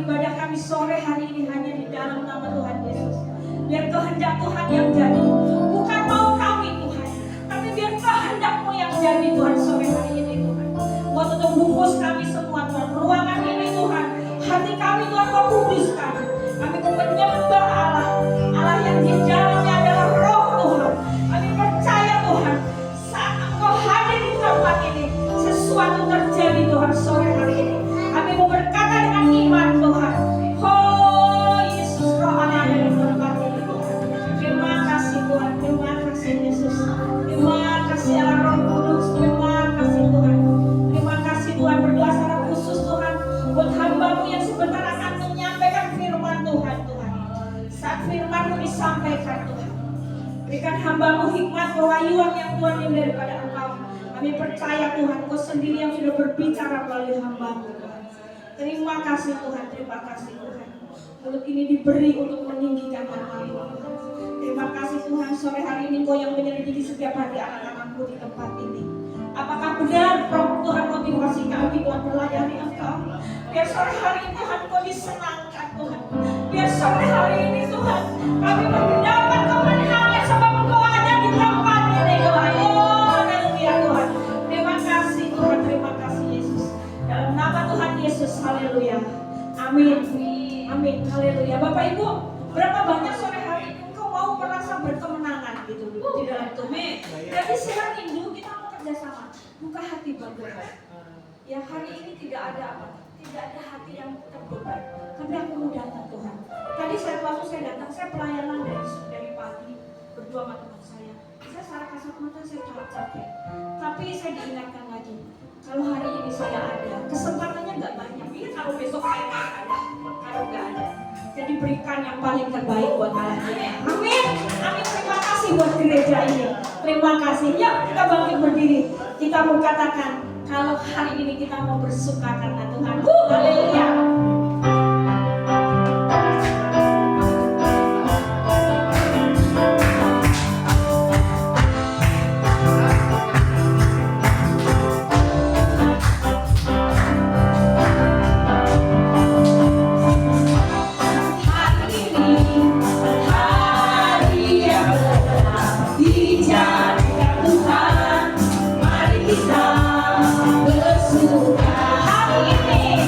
ibadah kami sore hari ini hanya di dalam nama Tuhan Yesus. Biar kehendak Tuhan yang jadi, bukan mau kami Tuhan, tapi biar kehendak-Mu yang jadi Tuhan sore hari ini Tuhan. Kau tutup bungkus kami semua Tuhan, ruangan ini Tuhan, hati kami Tuhan Kau kuduskan. Kami mau menyembah Allah, Allah yang di dalamnya adalah Roh Tuhan. Kami percaya Tuhan, saat Engkau hadir di tempat ini, sesuatu terjadi Tuhan sore hari ini. Kami mau berkata dengan iman Tuhan. Oh Yesus, Roh Allah ada di tempat ini Tuhan. Terima kasih Tuhan, terima kasih Yesus. Terima kasih Allah Roh Kudus, terima kasih Tuhan. Terima kasih Tuhan, berdoa secara khusus Tuhan buat hamba-Mu yang sebentar akan menyampaikan firman Tuhan Tuhan. Saat firman-Mu disampaikan Tuhan, berikan hamba-Mu hikmat pewahyuan yang Tuhan ini daripada Engkau. Kami percaya Tuhan, Kau sendiri yang sudah berbicara melalui hamba-Mu Tuhan. Terima kasih Tuhan, terima kasih Tuhan. Mulut ini diberi untuk meninggikan nama-Mu Tuhan. Terima kasih Tuhan, sore hari ini Kau yang menyelidiki setiap hati anak-anak-Mu di tempat ini. Apakah benar Tuhan motivasi kami Tuhan melayani Engkau? Biar sore hari ini Tuhan Kau disenangkan Tuhan. Biar sore hari ini Tuhan kami mendapat kemenangan sebab Engkau ada di tempat ini Tuhan. Oh haleluya Tuhan. Terima kasih Tuhan, terima kasih Yesus. Dalam nama Tuhan Yesus, haleluya. Amin. Amin, haleluya. Bapak Ibu, berapa banyak sore hari ini Engkau mau merasa berkemenangan gitu di dalam Tuhan. Jadi siang Minggu kita mau kerjasama, buka hati berdoa. Ya hari ini tidak ada apa, tidak ada hati yang terbeban. Tapi aku mau datang Tuhan. Tadi waktu saya datang, saya pelayanan dari pagi berdua sama teman saya. Saya secara kasat mata saya capek. Tapi saya diingatkan lagi, kalau hari ini saya ada, kesempatannya nggak banyak. Ini kalau besok saya nggak ada, kalau nggak ada. Jadi berikan yang paling terbaik buat Allah. Amin. Amin. Terima kasih buat gereja ini. Terima kasih. Ya kita bangkit berdiri. Kita mau katakan kalau hari ini kita mau bersuka karena Tuhan. Haleluya. Kita bersuka hari ini.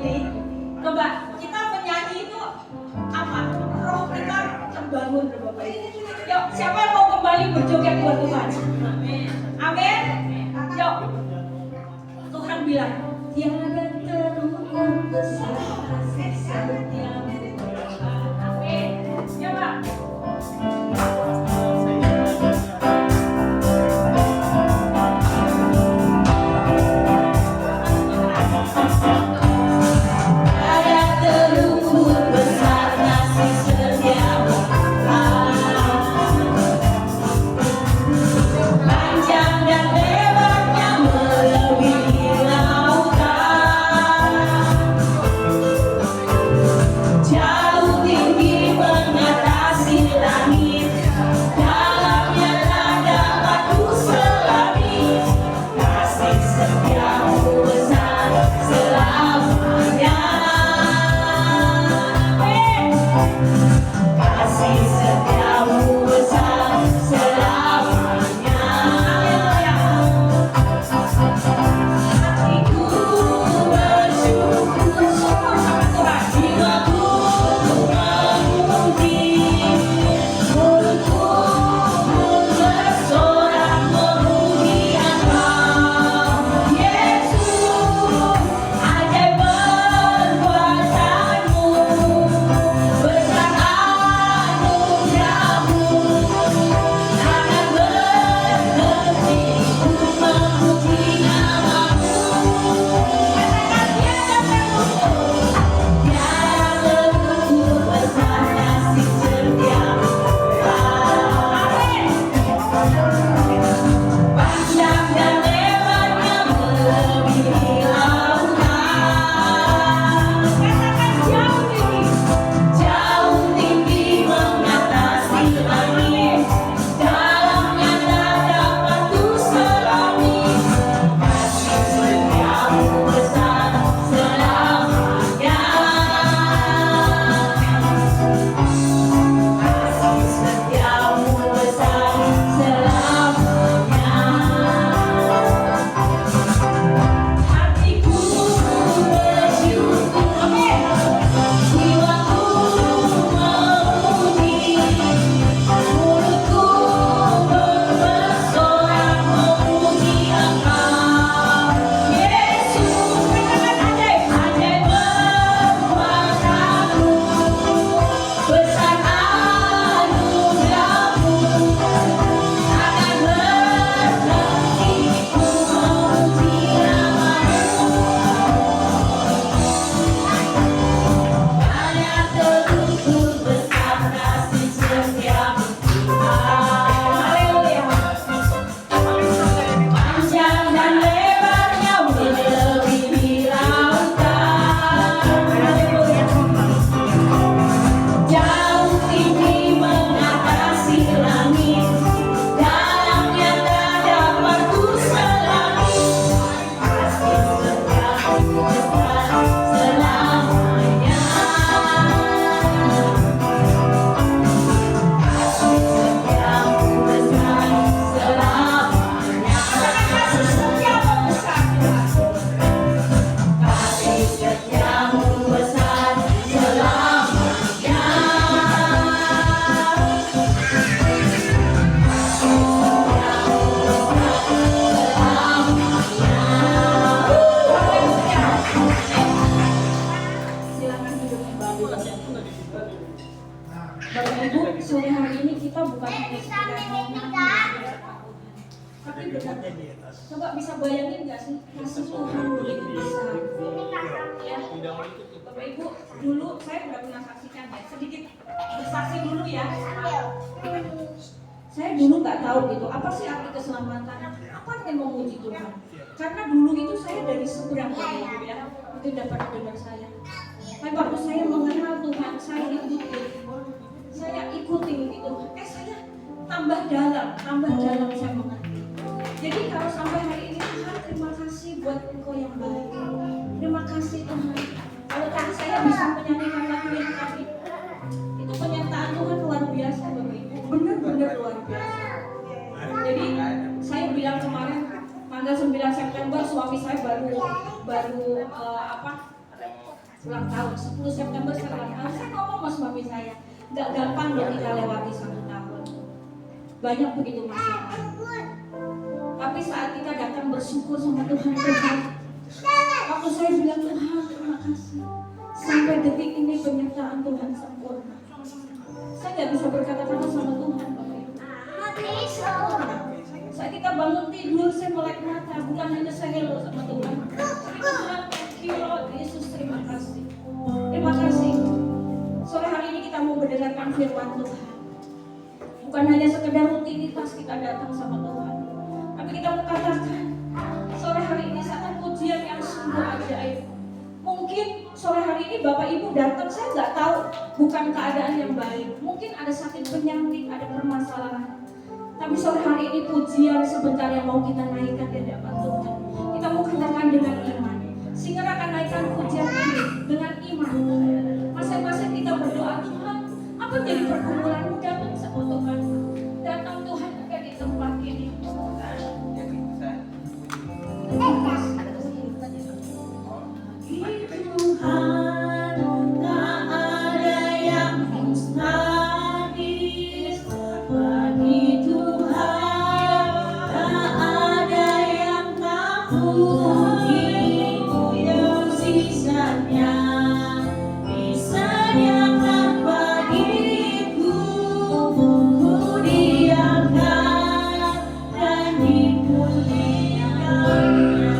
ini, coba kita menyanyi itu apa? Roh kita terbangun, Bapak Ibu. Yuk, siapa yang mau kembali berjoget buat Tuhan? Amin. Amin. Yuk. Tuhan bilang, tiada terukur besar kasih setiamu. Amin. Ya, Pak. Coba bisa bayangin nggak sih kasih Tuhan begitu besar? Ya, Bapak Ibu, dulu saya udah pernah saksikan ya, sedikit bersaksi dulu ya. Saya dulu nggak tahu gitu, apa sih arti keselamatan? Apa arti memuji Tuhan? Karena dulu itu saya dari seberang Bapak Ibu ya, itu dapat dengar saya. Tapi waktu saya mengenal Tuhan, saya ikutin gitu. Saya tambah dalam saya mengerti. Jadi kalau sampai hari ini Tuhan, terima kasih buat Engkau yang baik. Terima kasih Tuhan. Kalau tadi saya bisa menyanyikan lagu yang tadi, itu penyertaan Tuhan luar biasa Bapak Ibu, benar-benar luar biasa. Jadi saya bilang kemarin tanggal 9 September suami saya baru ulang tahun 10 September saya ulang tahun. Saya ngomong sama suami saya, nggak gampang ya kita lewati 1 tahun. Banyak begitu masalah. Tapi saat kita datang bersyukur sama Tuhan, waktu saya bilang Tuhan terima kasih, sampai detik ini penyertaan Tuhan sempurna. Saya nggak bisa berkata-kata sama Tuhan, Bapak Ibu. Saat kita bangun tidur, saya melek mata, bukan hanya saya hello sama Tuhan. Tuhan, thank you Lord Yesus, terima kasih. Terima kasih. Sore hari ini kita mau mendengarkan firman Tuhan. Bukan hanya sekedar rutinitas kita datang sama Tuhan, tapi kita mau katakan sore hari ini satu pujian yang sungguh ajaib. Mungkin sore hari ini Bapak Ibu datang, saya nggak tahu, bukan keadaan yang baik. Mungkin ada sakit penyakit, ada permasalahan. Tapi sore hari ini pujian sebentar yang mau kita naikkan di hadapan Tuhan. Kita mau katakan dengan iman. Singer akan naikkan pujian ini dengan iman. Masing-masing kita berdoa, Tuhan, apa jadi pergumulanmu datang sama Tuhan. Datang Tuhan ada di tempat ini. Tuhan, tak ada yang mustahil. Bagi Tuhan, tak ada yang tak mungkin. Sisanya disediakan bagiku, ku diamkan dan dimuliakannya.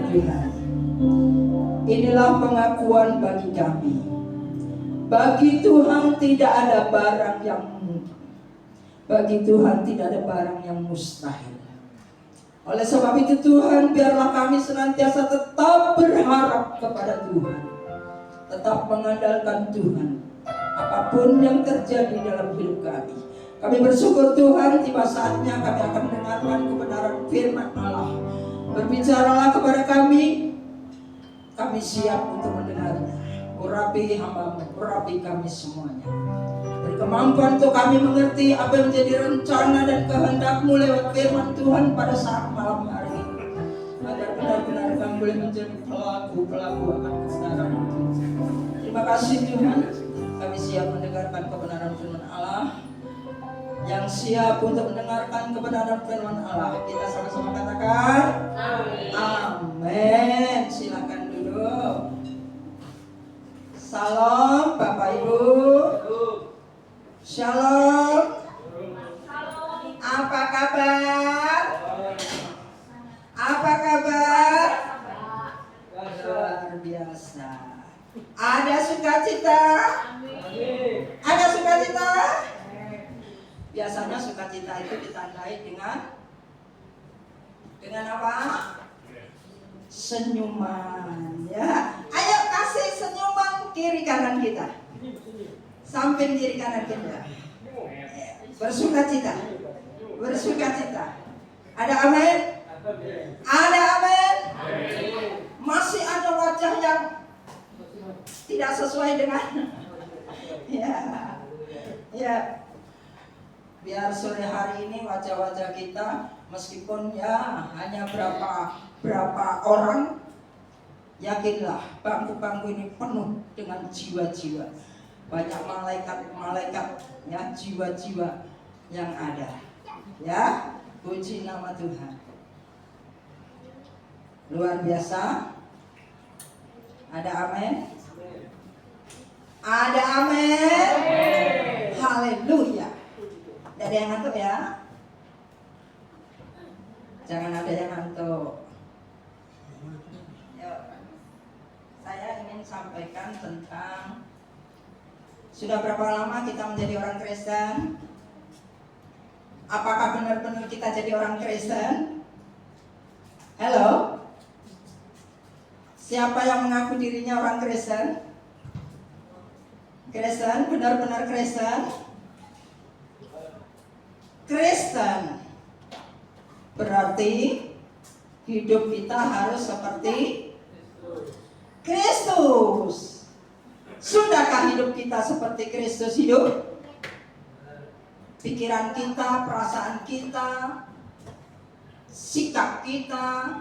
Tuhan. Inilah pengakuan bagi kami. Bagi Tuhan tidak ada barang yang mungkin. Bagi Tuhan tidak ada barang yang mustahil. Oleh sebab itu Tuhan, biarlah kami senantiasa tetap berharap kepada Tuhan, tetap mengandalkan Tuhan apapun yang terjadi dalam hidup kami. Kami bersyukur Tuhan, tiba saatnya kami akan mendengarkan kebenaran firman Allah. Berbicaralah kepada kami siap untuk mendengarnya. Urapi hamba-Mu, urapi kami semuanya. Beri kemampuan untuk kami mengerti apa yang menjadi rencana dan kehendak-Mu lewat firman Tuhan pada saat malam hari ini. Agar benar-benar kami boleh menjadi pelaku-pelaku akan kebenaran itu. Terima kasih Tuhan, kami siap mendengarkan kebenaran firman Allah. Yang siap untuk mendengarkan kebenaran firman Allah, kita sama-sama katakan amin. Silakan duduk. Salam Bapak Ibu. Shalom. Apa kabar? Apa kabar? Luar biasa. Ada sukacita? Ada sukacita? Biasanya sukacita itu ditandai dengan apa? Senyuman, ya. Ayo kasih senyuman kiri kanan kita. Samping kiri kanan kita. Bersukacita. Bersukacita. Ada amin? Ada amin? Masih ada wajah yang tidak sesuai dengan ya. Biar sore hari ini wajah-wajah kita meskipun ya hanya berapa orang, yakinlah bangku-bangku ini penuh dengan jiwa-jiwa. Banyak malaikat-malaikat ya, jiwa-jiwa yang ada. Ya, puji nama Tuhan. Luar biasa. Ada amin? Ada amin? Haleluya. Tidak ada yang ngantuk ya? Jangan ada yang ngantuk. Yuk. Saya ingin sampaikan tentang sudah berapa lama kita menjadi orang Kristen? Apakah benar-benar kita jadi orang Kristen? Halo? Siapa yang mengaku dirinya orang Kristen? Kristen, benar-benar Kristen? Kristen berarti hidup kita harus seperti Kristus. Sudahkah hidup kita seperti Kristus hidup? Pikiran kita, perasaan kita, sikap kita.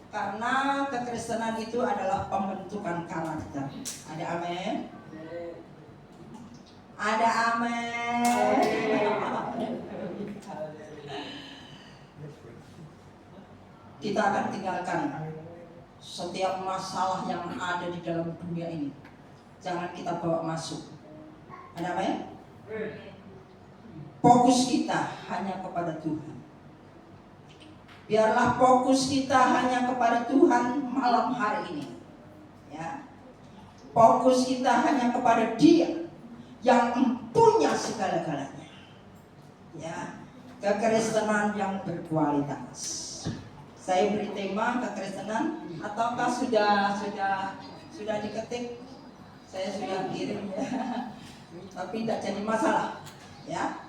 Karena kekristenan itu adalah pembentukan karakter. Ada amin? Ada amin? Kita akan tinggalkan setiap masalah yang ada di dalam dunia ini. Jangan kita bawa masuk. Ada amin? Fokus kita hanya kepada Tuhan. Biarlah fokus kita hanya kepada Tuhan malam hari ini. Ya. Fokus kita hanya kepada Dia yang punya segala-galanya. Ya, kekristenan yang berkualitas. Saya beri tema kekristenan, ataukah sudah diketik? Saya sudah kirim ya. Tapi tidak jadi masalah, ya.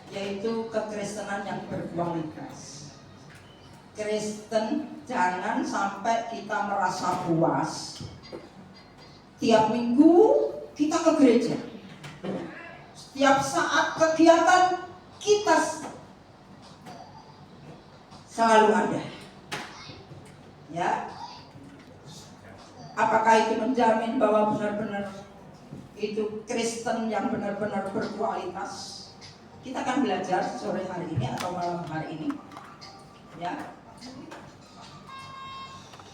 Yaitu kekristenan yang berkualitas. Kristen jangan sampai kita merasa puas. Tiap minggu kita ke gereja. Setiap saat kegiatan kita selalu ada. Ya. Apakah itu menjamin bahwa benar-benar itu Kristen yang benar-benar berkualitas? Kita akan belajar sore hari ini atau malam hari ini. Ya.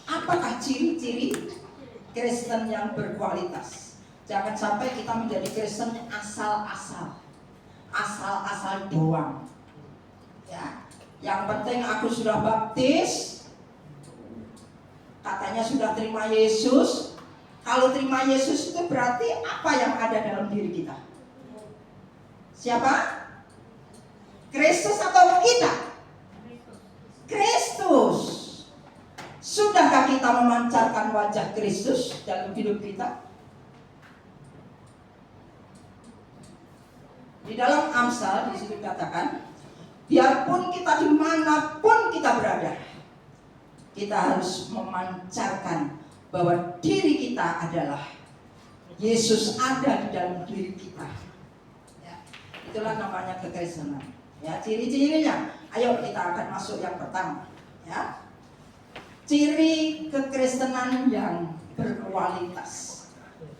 Apakah ciri-ciri Kristen yang berkualitas? Jangan sampai kita menjadi Kristen asal-asal doang. Ya, Yang penting aku sudah baptis, katanya sudah terima Yesus. Kalau terima Yesus itu berarti apa yang ada dalam diri kita? Siapa? Kristus atau kita? Kristus. Sudahkah kita memancarkan wajah Kristus dalam hidup kita? Di dalam Amsal di situ dikatakan, biarpun kita dimanapun kita berada, kita harus memancarkan bahwa diri kita adalah Yesus ada di dalam diri kita. Ya, itulah namanya kekristenan. Ya, ciri-cirinya. Ayo kita akan masuk yang pertama. Ya, ciri kekristenan yang berkualitas.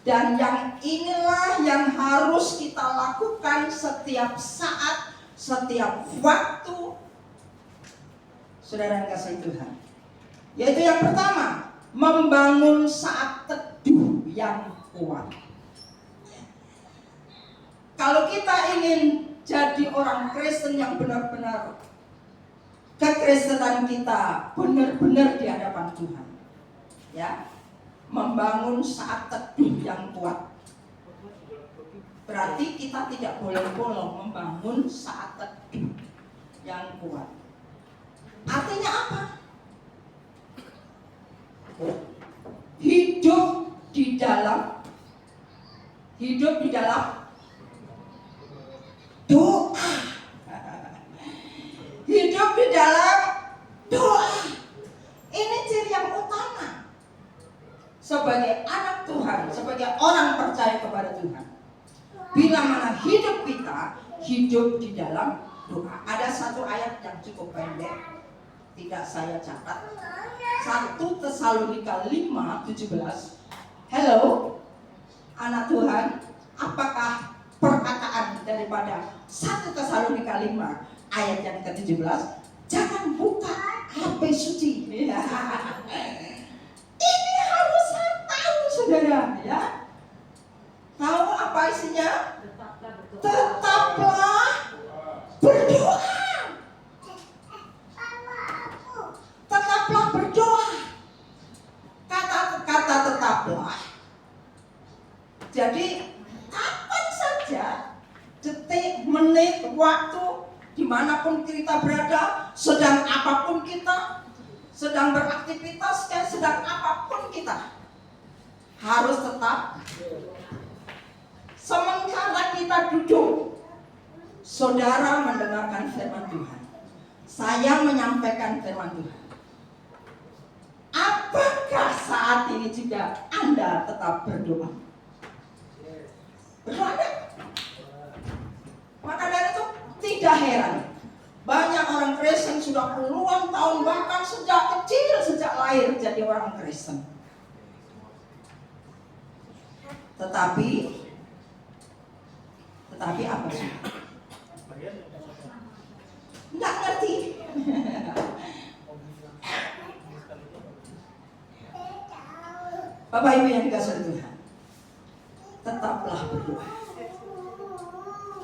Dan yang inilah yang harus kita lakukan setiap saat, setiap waktu, saudara yang kasih Tuhan. Yaitu yang pertama, membangun saat teduh yang kuat. Kalau kita ingin jadi orang Kristen yang benar-benar, kekristenan kita benar-benar di hadapan Tuhan, ya, membangun saat teduh yang kuat. Berarti kita tidak bolong-bolong membangun saat teduh yang kuat. Artinya apa? Hidup di dalam doa. Hidup di dalam doa. Ini ciri yang utama sebagai anak Tuhan, sebagai orang percaya kepada Tuhan. Bila mana hidup kita hidup di dalam doa. Ada satu ayat yang cukup pendek, tidak saya catat. 1 Tesalonika 5:17. Hello, anak Tuhan, apakah perkataan daripada 1 Tesalonika 5 ayat yang ke-17? Jangan buka HP suci. Ya. Ini harus saya tahu, saudara, ya. Tahu apa isinya? Tetaplah berdoa. Tetaplah berdoa. Kata tetaplah. Jadi kapan saja, detik, menit, waktu, dimanapun kita berada, sedang apapun kita, sedang beraktivitas, sedang apapun kita, harus tetap. Sementara kita duduk, saudara mendengarkan firman Tuhan, saya menyampaikan firman Tuhan. Apakah saat ini juga Anda tetap berdoa? Berdoa. Maka dari itu tidak heran banyak orang Kristen sudah puluhan tahun, bahkan sejak kecil, sejak lahir jadi orang Kristen. Tetapi apa sih? Nggak ngerti. Bapak Ibu yang dikasihi Tuhan, tetaplah berdoa.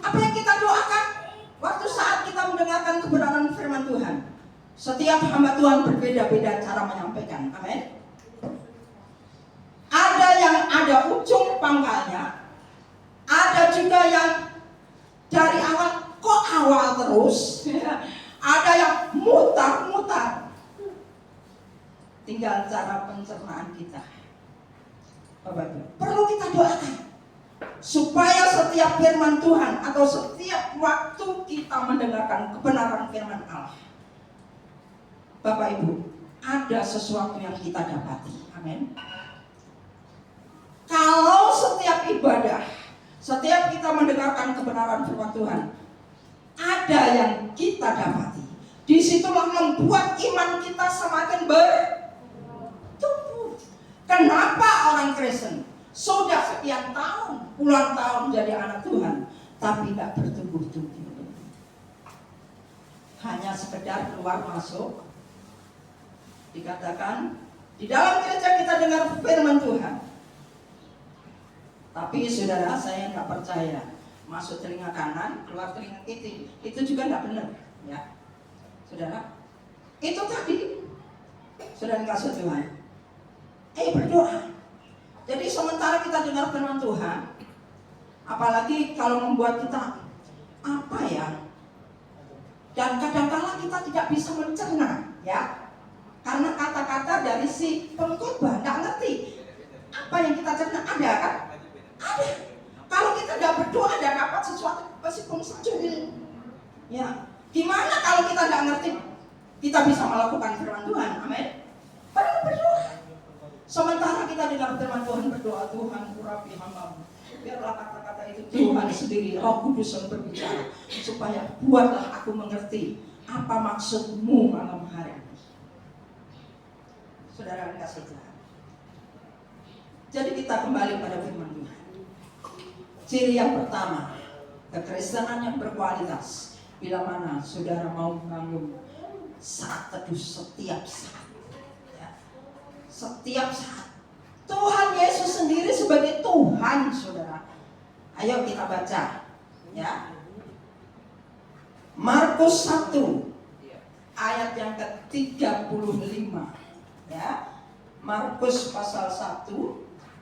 Apa yang kita doakan waktu saat kita mendengarkan kebenaran firman Tuhan? Setiap hamba Tuhan berbeda-beda cara menyampaikan. Amin. Ada yang ada ujung pangkalnya, ada juga yang dari awal kok awal terus, ada yang mutar-mutar. Tinggal cara pencernaan kita. Bapak Ibu, perlu kita doakan supaya setiap firman Tuhan atau setiap waktu kita mendengarkan kebenaran firman Allah, Bapak Ibu, ada sesuatu yang kita dapati. Amin. Kalau setiap ibadah, setiap kita mendengarkan kebenaran firman Tuhan, ada yang kita dapati, disitulah membuat iman kita semakin bertumbuh. Kenapa orang Kristen sudah sekian tahun, puluhan tahun jadi anak Tuhan, tapi tidak bertumbuh-tumbuh? Hanya sekedar keluar masuk. Dikatakan di dalam gereja kita dengar firman Tuhan, tapi saudara, saya nggak percaya. Masuk telinga kanan, keluar telinga kiri, itu juga nggak benar, ya. Saudara, itu tadi sudah dikasih Tuhan. Berdoa. Jadi sementara kita dengar firman Tuhan, apalagi kalau membuat kita apa ya, dan kadang-kala kita tidak bisa mencerna ya, karena kata-kata dari si pengkhotbah nggak ngerti apa yang kita cerna. Ada kan? Ada. Kalau kita nggak berdoa dan dapat sesuatu pasti curi. Ya, gimana kalau kita nggak ngerti? Kita bisa melakukan firman Tuhan, amin. Perlu berdoa. Sementara kita dengar firman Tuhan, berdoa, Tuhan urapi hamba-Mu. Biarlah kata-kata itu Tuhan sendiri, Roh Kudus yang berbicara, supaya buatlah aku mengerti apa maksud-Mu malam hari ini. Saudara kasih Tuhan. Jadi kita kembali pada firman Tuhan. Ciri yang pertama, kekristenan yang berkualitas. Bila mana saudara mau membangun saat teduh setiap saat, ya. Setiap saat Tuhan Yesus sendiri sebagai Tuhan, saudara. Ayo kita baca, ya. Markus 1 ayat yang ke-35, ya. Markus pasal 1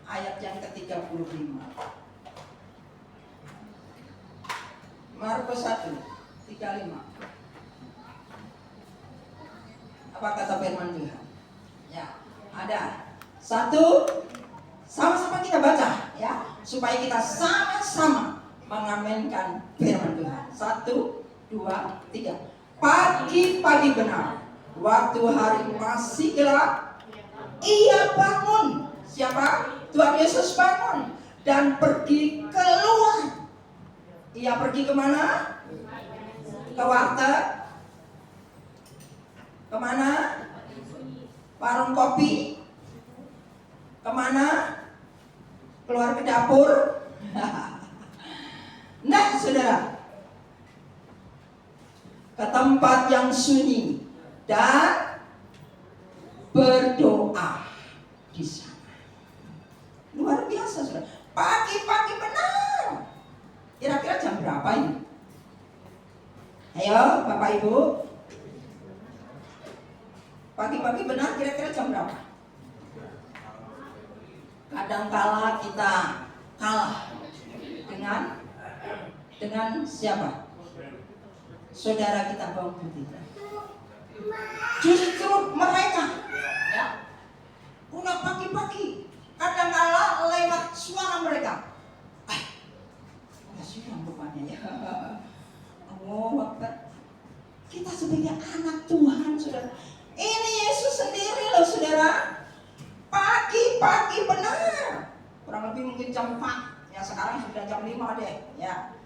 ayat yang ke-35. Markus 1:35. Apa kata firman Tuhan? Ya, ada. Satu, sama-sama kita baca ya, supaya kita sama-sama mengamenkan firman Tuhan. 1, 2, 3. Pagi-pagi benar, waktu hari masih gelap, ia bangun. Siapa? Tuhan Yesus bangun dan pergi keluar. Ia pergi kemana? Ke warteg? Kemana? Warung kopi? Kemana? Keluar ke dapur? Nah, saudara, ke tempat yang sunyi dan berdoa di sana. Luar biasa, saudara. Pagi-pagi benar. Kira-kira jam berapa ini? Ayo, Bapak Ibu. Pagi-pagi benar, kira-kira jam berapa? Kadang-kala kita kalah dengan siapa? Saudara kita bawang putih. Justru mereka, ya, udah pagi-pagi, kadang-kala lewat suara mereka. Kasihan rupanya ya. Oh, kita sebagai anak Tuhan, saudara. Ini Yesus sendiri loh, saudara. Pagi-pagi benar. Kurang lebih mungkin jam 4. Ya sekarang sudah jam 5 deh. Ya.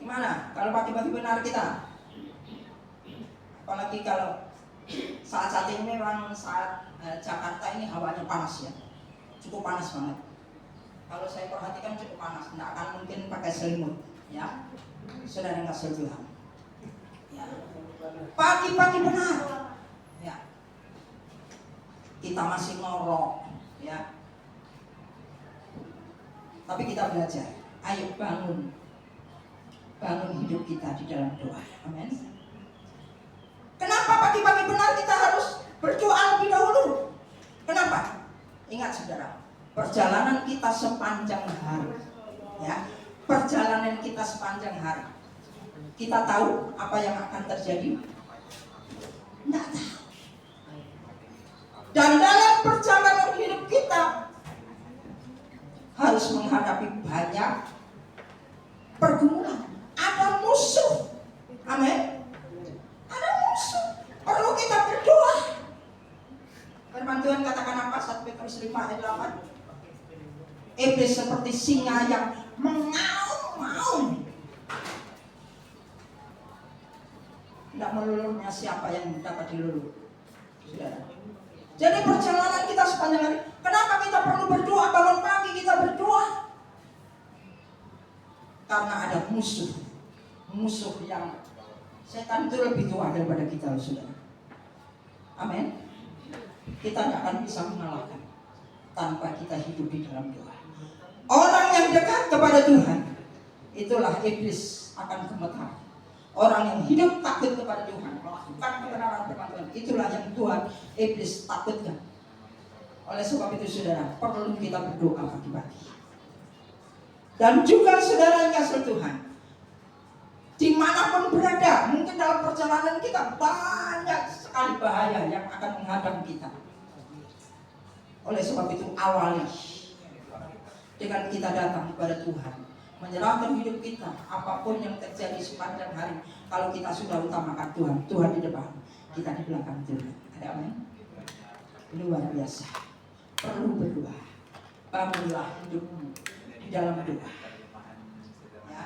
Gimana kalau pagi-pagi benar kita? Apalagi kalau saat-saat ini memang saat Jakarta ini hawanya panas ya. Cukup panas banget. Kalau saya perhatikan cukup panas, tidak akan mungkin pakai selimut, ya. Sudah enggak Tuhan. Ya. Pagi-pagi benar, ya. Kita masih ngorok, ya. Tapi kita belajar. Ayo bangun hidup kita di dalam doa. Amin. Kenapa pagi-pagi benar kita harus berdoa lebih dahulu? Kenapa? Ingat saudara. Perjalanan kita sepanjang hari, ya, perjalanan kita sepanjang hari. Kita tahu apa yang akan terjadi? Tidak tahu. Dan dalam perjalanan hidup kita harus menghadapi banyak pergumulan. Ada musuh, amin. Ada musuh. Perlu kita berdoa. Firman Tuhan katakan apa? 1 Petrus 5 ayat 8. Iblis seperti singa yang mengaum-ngaum. Tidak meluluhnya siapa yang dapat diluluh. Saudara. Jadi perjalanan kita sepanjang hari. Kenapa kita perlu berdoa? Bangun pagi kita berdoa. Karena ada musuh. Musuh yang setan itu lebih tua daripada kita, saudara. Amin. Kita tidak akan bisa mengalahkan tanpa kita hidup di dalam doa. Orang yang dekat kepada Tuhan, itulah iblis akan gemetar. Orang yang hidup takut kepada Tuhan, melakukan kebenaran firman Tuhan, itulah yang Tuhan iblis takutkan. Oleh sebab itu saudara, perlu kita berdoa pagi-pagi. Dan juga saudara yang kasih Tuhan, dimanapun berada, mungkin dalam perjalanan kita banyak sekali bahaya yang akan menghadang kita. Oleh sebab itu awali dengan kita datang kepada Tuhan, menyerahkan hidup kita, apapun yang terjadi sepanjang hari. Kalau kita sudah utamakan Tuhan, Tuhan di depan, kita di belakang Tuhan. Ada amin? Luar biasa. Perlu berdoa. Bangunlah hidupmu di dalam doa. Ya.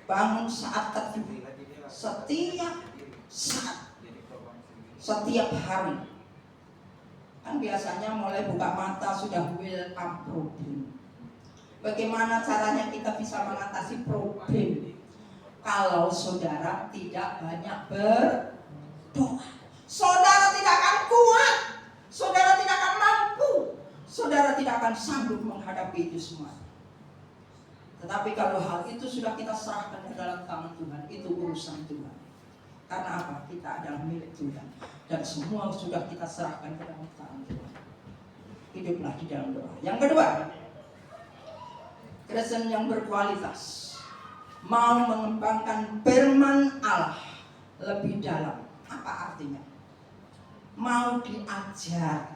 Bangun saat teduh. Setiap saat, setiap hari. Kan biasanya mulai buka mata sudah welcome problem. Bagaimana caranya kita bisa mengatasi problem kalau saudara tidak banyak berdoa? Saudara tidak akan kuat, saudara tidak akan mampu, saudara tidak akan sanggup menghadapi itu semua. Tetapi kalau hal itu sudah kita serahkan ke dalam tangan Tuhan, itu urusan Tuhan. Karena apa? Kita adalah milik Tuhan, dan semua sudah kita serahkan ke dalam tangan Tuhan. Hiduplah di dalam doa. Yang kedua, Kristen yang berkualitas mau mengembangkan firman Allah lebih dalam. Apa artinya? Mau diajar,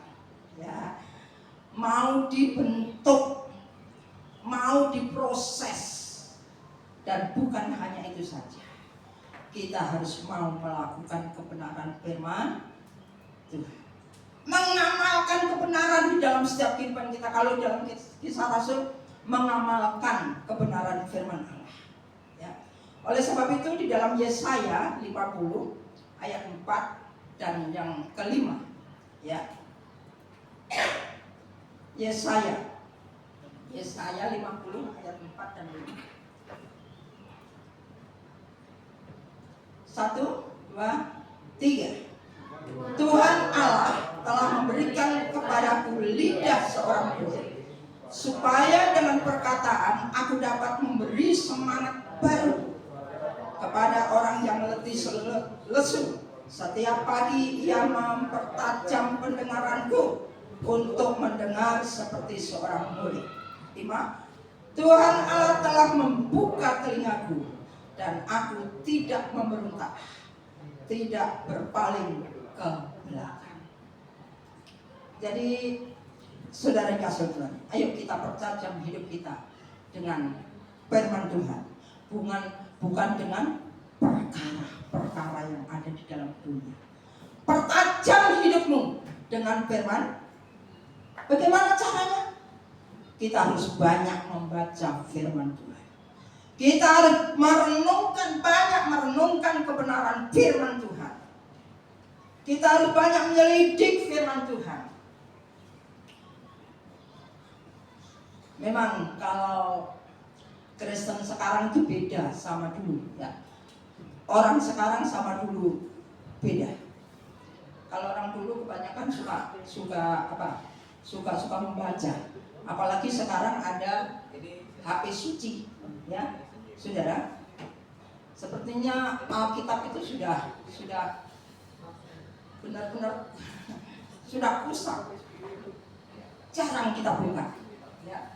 ya, mau dibentuk, mau diproses, dan bukan hanya itu saja. Kita harus mau melakukan kebenaran firman Tuhan, mengamalkan kebenaran di dalam setiap kehidupan kita. Kalau dalam Kisah Rasul, mengamalkan kebenaran firman Allah. Ya. Oleh sebab itu di dalam Yesaya 50 ayat 4 dan yang kelima, ya. Yesaya 50 ayat 4 dan 5. 1, 2, 3. Tuhan Allah telah memberikan kepadaku lidah seorang guru, supaya dengan perkataan aku dapat memberi semangat baru kepada orang yang letih lesu. Setiap pagi ia mempertajam pendengaranku untuk mendengar seperti seorang murid. 5. Tuhan Allah telah membuka telingaku, dan aku tidak memberontak, tidak berpaling ke belakang. Jadi saudara kasih Tuhan, ayo kita pertajam hidup kita dengan firman Tuhan, bukan dengan perkara-perkara yang ada di dalam dunia. Pertajam hidupmu dengan firman. Bagaimana caranya? Kita harus banyak membaca firman Tuhan. Kita harus banyak merenungkan kebenaran firman Tuhan. Kita harus banyak menyelidik firman Tuhan. Memang kalau Kristen sekarang itu beda sama dulu, ya. Orang sekarang sama dulu beda. Kalau orang dulu kebanyakan suka membaca. Apalagi sekarang ada HP suci, ya, saudara. Sepertinya Alkitab itu sudah benar-benar sudah rusak. Jarang kita buka, ya.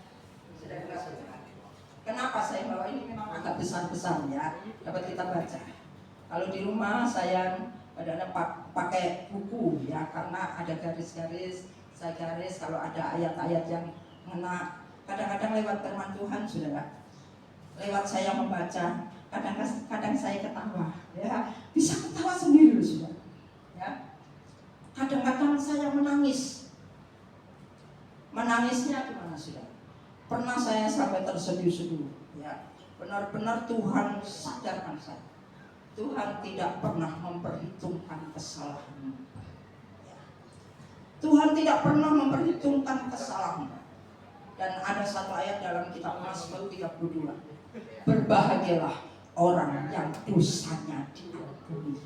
Kenapa saya bawa ini? Memang agak besar-besar, ya, dapat kita baca. Kalau di rumah saya ada pakai buku, ya, karena ada garis-garis. Saya garis kalau ada ayat-ayat yang mengena. Kadang-kadang lewat firman Tuhan, saudara, lewat saya membaca, kadang saya ketawa, ya, bisa ketawa sendiri, saudara, ya. Kadang-kadang saya menangis. Menangisnya gimana, saudara? Pernah saya sampai terseduh-seduh, ya. Benar-benar Tuhan sadarkan saya. Tuhan tidak pernah memperhitungkan kesalahan. Ya. Tuhan tidak pernah memperhitungkan kesalahan. Dan ada satu ayat dalam kitab Mazmur 32. Berbahagialah orang yang dosanya diampuni.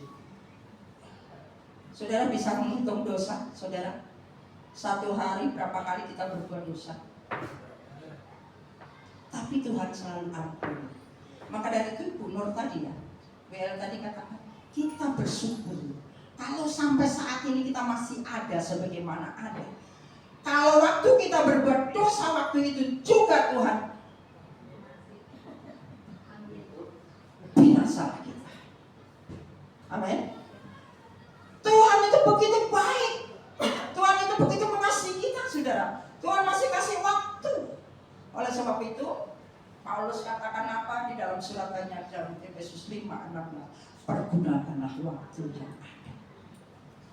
Saudara bisa menghitung dosa, saudara? Satu hari berapa kali kita berbuat dosa? Tapi Tuhan selalu ampun. Maka dari itu Ibu Nur tadi, ya, WL tadi katakan, kita bersyukur kalau sampai saat ini kita masih ada sebagaimana ada. Kalau waktu kita berbuat dosa waktu itu juga Tuhan binasalah kita. Amin. Tuhan itu begitu baik. Tuhan itu begitu mengasihi kita, saudara. Tuhan masih kasih waktu. Oleh sebab itu Paulus katakan apa di dalam suratnya dalam Efesus 5:16, pergunakanlah waktu yang ada.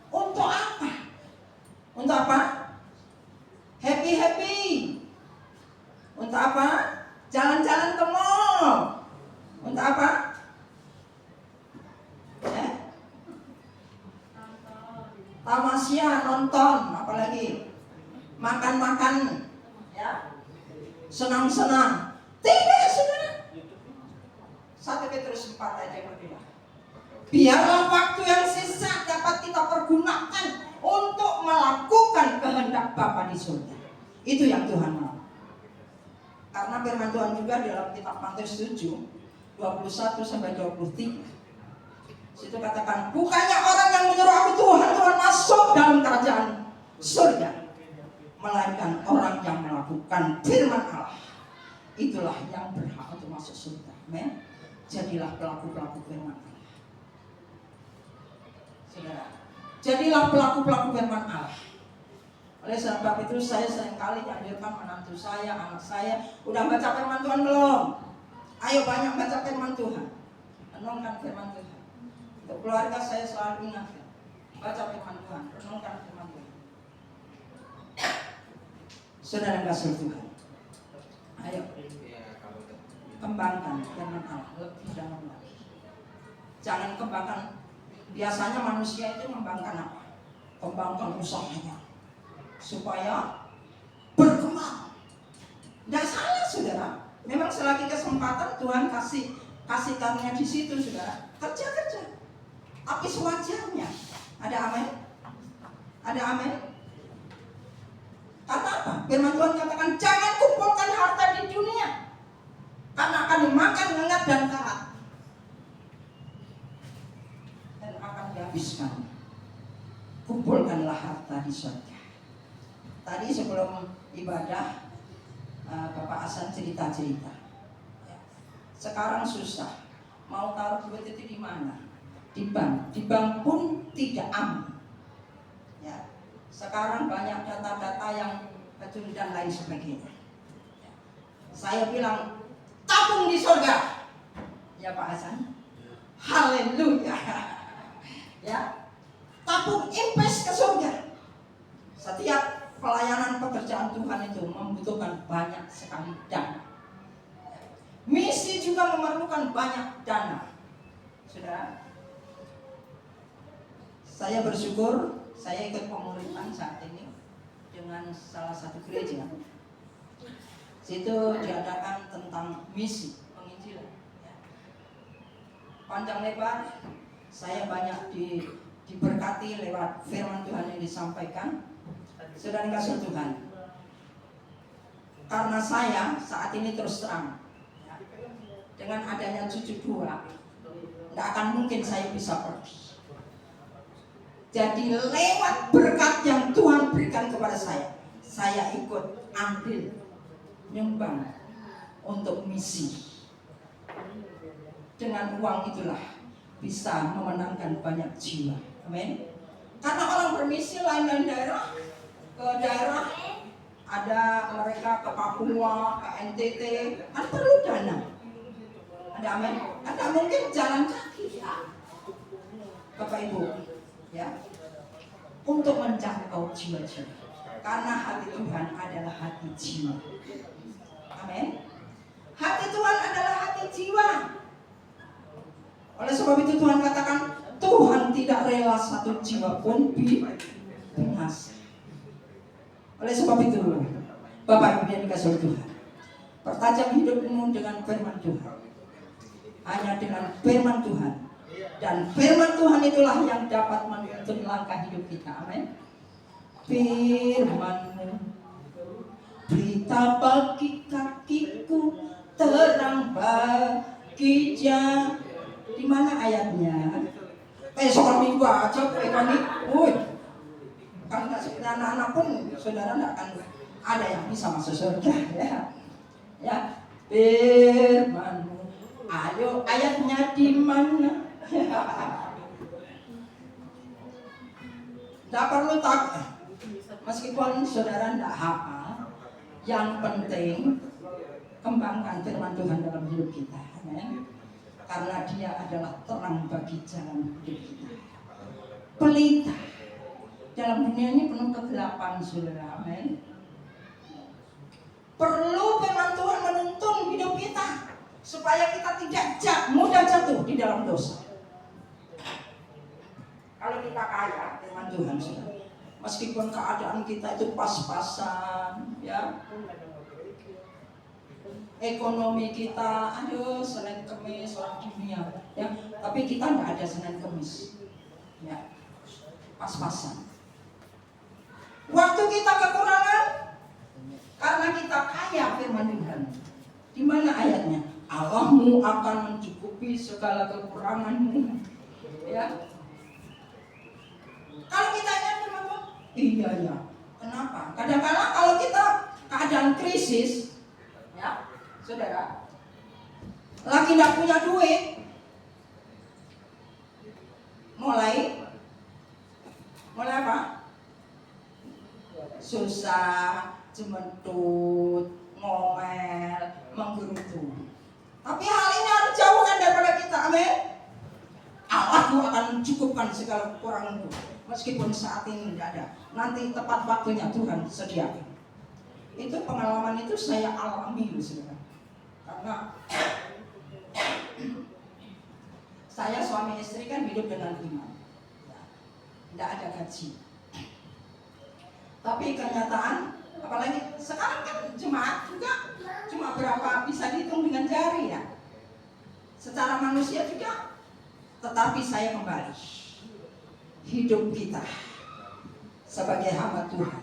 Untuk apa? Untuk apa? Happy. Untuk apa? Jalan-jalan ke mall. Untuk apa? Tamasya, nonton, apalagi makan-makan, ya, senang-senang. Tidak, saudara. 1 Petrus 4 ayat yang kedua. Biarlah waktu yang sisa dapat kita pergunakan untuk melakukan kehendak Bapa di surga. Itu yang Tuhan mau. Karena firman Tuhan juga dalam kitab Matius 7:21-23. Situ katakan, bukannya orang yang menyuruh aku Tuhan masuk dalam kerajaan surga, melainkan orang yang melakukan firman Allah. Itulah yang berhak untuk masuk surga. Amin. Jadilah pelaku-pelaku firman Allah. Saudara, jadilah pelaku-pelaku firman Allah. Oleh sebab itu saya seringkali dianjurkan menantu saya, anak saya, udah baca firman Tuhan belum? Ayo banyak baca firman Tuhan. Renungkan firman Tuhan. Untuk keluarga saya selalu ingatkan, baca firman Tuhan, renungkan firman Tuhan. Saudara kasih Tuhan, ayo kembangkan firman Allah lebih dalam lagi. Jangan kembangkan. Biasanya manusia itu membangkan apa? Kembangkan usahanya supaya berkembang. Tidak salah, saudara. Memang selagi kesempatan Tuhan kasih karunia di situ, saudara. Kerja. Tapi sewajarnya. Ada amin? Ada amin? Karena apa? Firman Tuhan katakan, jangan kumpulkan harta di dunia, karena akan dimakan, lengat dan karat, dan akan dihabiskan. Kumpulkanlah harta di surga. Tadi sebelum ibadah, Bapak Hasan cerita-cerita. Sekarang susah. Mau taruh duit itu di mana? Di bank. Di bank pun tidak aman. Ya. Sekarang banyak data-data yang betul dan lain sebagainya. Ya. Saya bilang tabung di surga. Ya Pak Hasan. Haleluya. Ya. Tabung invest ke surga. Setiap pelayanan pekerjaan Tuhan itu membutuhkan banyak sekali dana. Misi juga memerlukan banyak dana. Saudara, saya bersyukur saya ikut pemulihan saat ini dengan salah satu gereja. Situ diadakan tentang misi penginjilan. Panjang lebar saya banyak diberkati lewat firman Tuhan yang disampaikan. Saudara kasih Tuhan, karena saya saat ini terus terang, dengan adanya cucu 2, tidak akan mungkin saya bisa pergi. Jadi lewat berkat yang Tuhan berikan kepada saya ikut ambil nyumbang untuk misi. Dengan uang itulah bisa memenangkan banyak jiwa. Amin. Karena orang bermisi lain-lain daerah, ke daerah ada mereka ke Papua, ke NTT, kan perlu dana. Ada amin. Ada mungkin jalan kaki ya, Bapak Ibu, ya, untuk menjangkau jiwa-jiwa. Karena hati Tuhan adalah hati jiwa. Amin. Hati Tuhan adalah hati jiwa. Oleh sebab itu Tuhan katakan, Tuhan tidak rela satu jiwa pun binasa. Oleh sebab itu, Bapak Ibu yang dikasihi Tuhan, pertajam hidupmu dengan firman Tuhan. Hanya dengan firman Tuhan. Dan firman Tuhan itulah yang dapat menuntun langkah hidup kita. Amin. Firman-Mu berita bagi kakiku, terang bagi jalan. Di mana ayatnya? Soal minggu aja, Koni. Woi, karena anak-anak pun saudara tidak akan ada yang bisa masuk surga, ya. Ya, firman-Mu. Ayo, ayatnya di mana? Tidak perlu takut. Meskipun saudara tidak hafal, yang penting kembangkan firman Tuhan dalam hidup kita. Amen. Karena dia adalah terang bagi jalan hidup kita. Pelita. Dalam dunia ini penuh kegelapan, saudara. Amen. Perlu firman Tuhan menuntun hidup kita supaya kita tidak mudah jatuh di dalam dosa. Kalau kita kaya firman Tuhan, saudara, meskipun keadaan kita itu pas-pasan, ya, ekonomi kita, aduh, Senin Kemis orang dunia, ya, tapi kita nggak ada Senin Kemis, ya, pas-pasan. Waktu kita kekurangan, karena kita kaya firman Tuhan. Di mana ayatnya? Allahmu akan mencukupi segala kekuranganmu, ya. Kalau kita ingat firman Tuhan, iya ya. Kenapa? Kadang-kadang kalau kita keadaan krisis, ya, saudara, lagi tidak punya duit, mulai apa? Susah, cementut, ngomel, menggerutu. Tapi hal ini harus jauhkan daripada kita. Amin. Allahku akan mencukupkan segala kekuranganmu. Meskipun saat ini tidak ada, nanti tepat waktunya Tuhan sediakan. Itu pengalaman itu saya alami, saudara. Karena saya suami istri kan hidup dengan iman, tidak ada gaji. Tapi kenyataan, apalagi sekarang kan jemaat juga cuma berapa bisa dihitung dengan jari, ya. Secara manusia juga, tetapi saya kembali. Hidup kita sebagai hamba Tuhan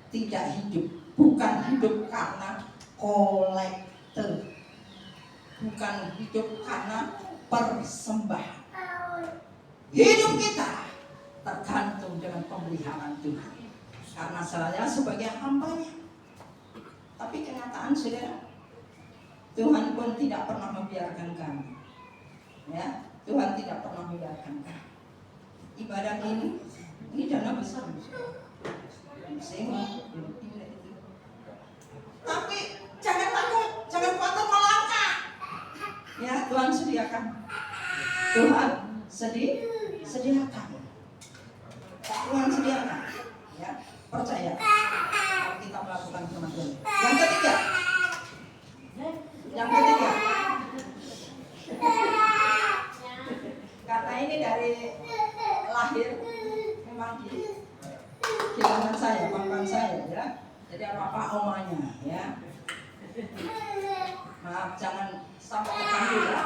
tidak hidup, bukan hidup karena kolektor, bukan hidup karena persembahan. Hidup kita tergantung dengan pemeliharaan Tuhan, karena saya sebagai hambanya. Tapi kenyataan, saudara, Tuhan pun tidak pernah membiarkan kami, ya. Tuhan tidak pernah membiarkan kami. Ibadah ini dana besar, tapi jangan takut, jangan khawatir melangkah, ya. Tuhan sediakan, Tuhan sediakan, Tuhan sediakan, ya. Percaya kalau kita melakukan firman Tuhan. Yang ketiga, kata ini dari lahir memang di kilangan saya, pangkang saya, ya. Jadi apa omanya, ya. Maaf, jangan sampai terpanggil, ya.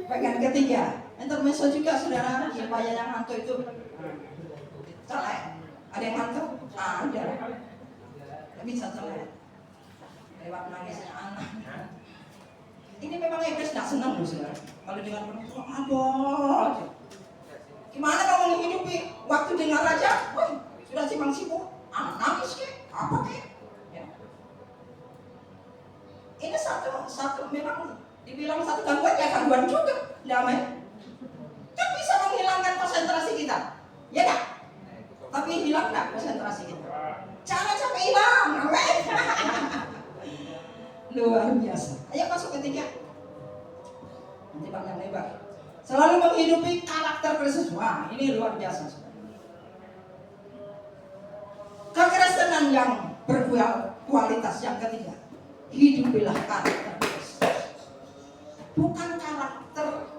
Bagian ketiga, intermezzo juga, saudara. Supaya yang ngantuk itu celek. Ada yang ngantuk? Ada. Bisa celek. Lewat nangisnya anak. Ini memang iblis tidak senang, saudara. Kalau dengar penuntut, aduh, gimana kamu menghidupi? Waktu dengar aja, woi, sudah simpang sibuk, anak nangis ke, apa ke? Ya. Ini satu memang dibilang satu gangguan, ya gangguan juga, damai. Kan bisa menghilangkan konsentrasi kita, ya kan? Tapi hilang nggak konsentrasi kita? Jangan sampai hilang, amin. Luar biasa. Ayo masuk ketiga. Nanti panjang lebar. Selalu menghidupi karakter Kristus. Wah, ini luar biasa. Kekristenan yang berkualitas yang ketiga. Hidupilah karakter Kristus. Bukan karakter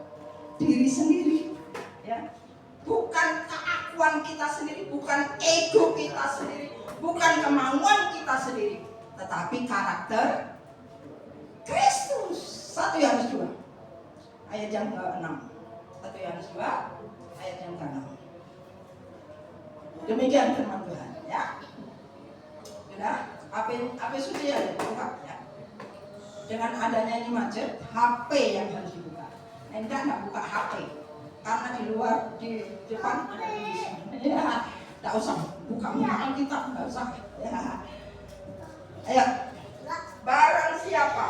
diri sendiri, ya. Bukan keakuan kita sendiri, bukan ego kita sendiri, bukan kemauan kita sendiri, tetapi karakter Kristus. 1 Yohanes 2 ayat yang ke-6. 1 Yohanes 2 ayat yang ke-6. Demikian firman Tuhan, ya. Sudah, apa suci ya, lengkap, ya. dengan adanya ini macet, HP yang harus dibuka. Enggak buka HP, karena di luar, di depan ada tulisan. Ya, enggak usah buka Alkitab, enggak usah. Ya. Ayo, barang siapa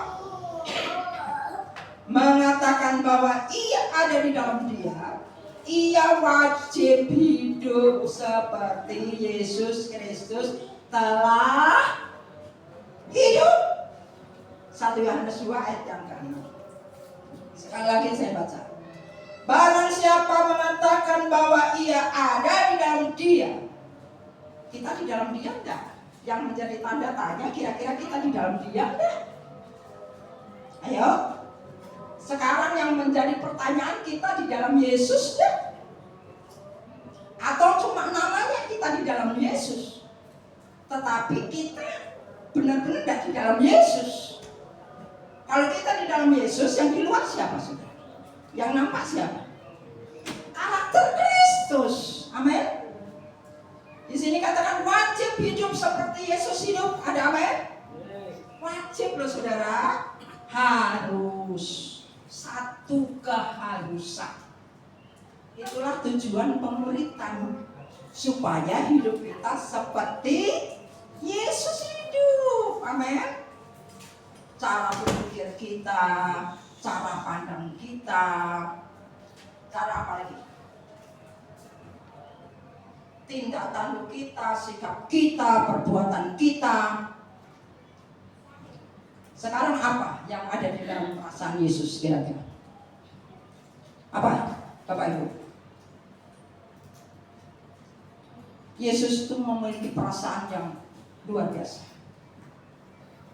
mengatakan bahwa ia ada di dalam dia, ia wajib hidup seperti Yesus Kristus telah hidup. 1 Yohanes 2 ayat yang ke-6. Sekali lagi saya baca. Barang siapa mengatakan bahwa ia ada di dalam dia, kita di dalam dia enggak? Yang menjadi tanda tanya, kira-kira kita di dalam dia enggak? Ayo. Sekarang yang menjadi pertanyaan, kita di dalam Yesus enggak? Atau cuma namanya kita di dalam Yesus, tetapi kita benar-benar tidak di dalam Yesus. Kalau kita di dalam Yesus, yang di luar siapa saudara? Yang nampak siapa? Karakter Kristus. Amin. Di sini katakan wajib hidup seperti Yesus hidup. Ada amin? Wajib loh saudara. Harus. Satu keharusan. Itulah tujuan pemuritan, supaya hidup kita seperti Yesus hidup. Amin. Cara berpikir kita, cara pandang kita, cara apa lagi? Tindak tanduk kita, sikap kita, perbuatan kita. Sekarang apa yang ada di dalam perasaan Yesus kira-kira? Apa, Bapak Ibu? Yesus itu memiliki perasaan yang luar biasa.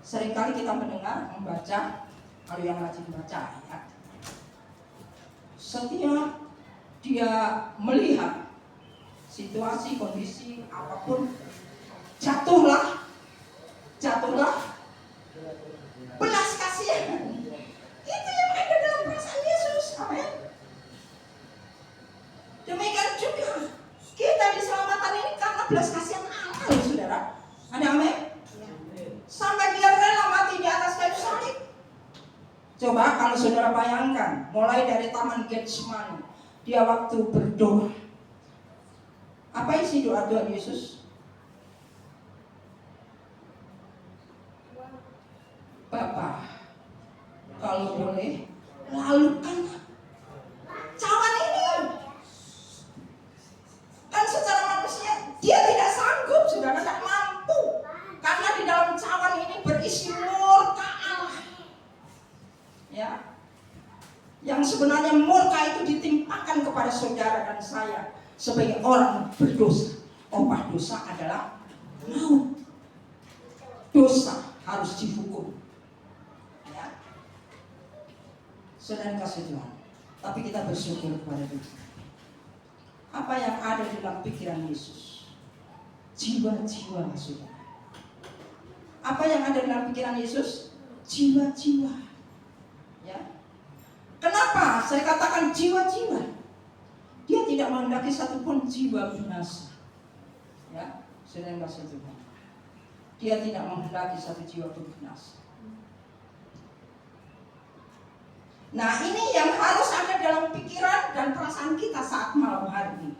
Seringkali kita mendengar, membaca, kalau yang rajin baca ayat, setiap dia melihat situasi, kondisi, apapun, jatuhlah belas kasihan. Itu yang ada dalam perasaan Yesus. Amin. Demikian juga kita diselamatkan ini karena belas kasihan Allah, saudara. Ada amin? Sampai dia rela mati di atas kayu salib. Coba kalau saudara bayangkan, mulai dari Taman Getsemani, dia waktu berdoa. Apa isi doa Tuhan Yesus? Bapa, kalau boleh, lalukan cawan ini. Dan secara manusia, dia tidak sanggup, saudara, tidak mampu. Karena di dalam cawan ini berisi murka Allah. Ya, yang sebenarnya murka itu ditimpakan kepada saudara dan saya sebagai orang berdosa. Upah dosa adalah maut. Dosa harus dihukum. Ya, saudara kasih Tuhan. Tapi kita bersyukur kepada Tuhan. Apa yang ada di dalam pikiran Yesus? Jiwa-jiwa, saudara. Apa yang ada dalam pikiran Yesus? Jiwa-jiwa. Ya. Kenapa saya katakan jiwa-jiwa? Dia tidak menghendaki satupun jiwa binasa. Ya, saudara yang kasih Tuhan. Dia tidak menghendaki satu jiwa pun binasa. Nah, ini yang harus ada dalam pikiran dan perasaan kita saat malam hari ini.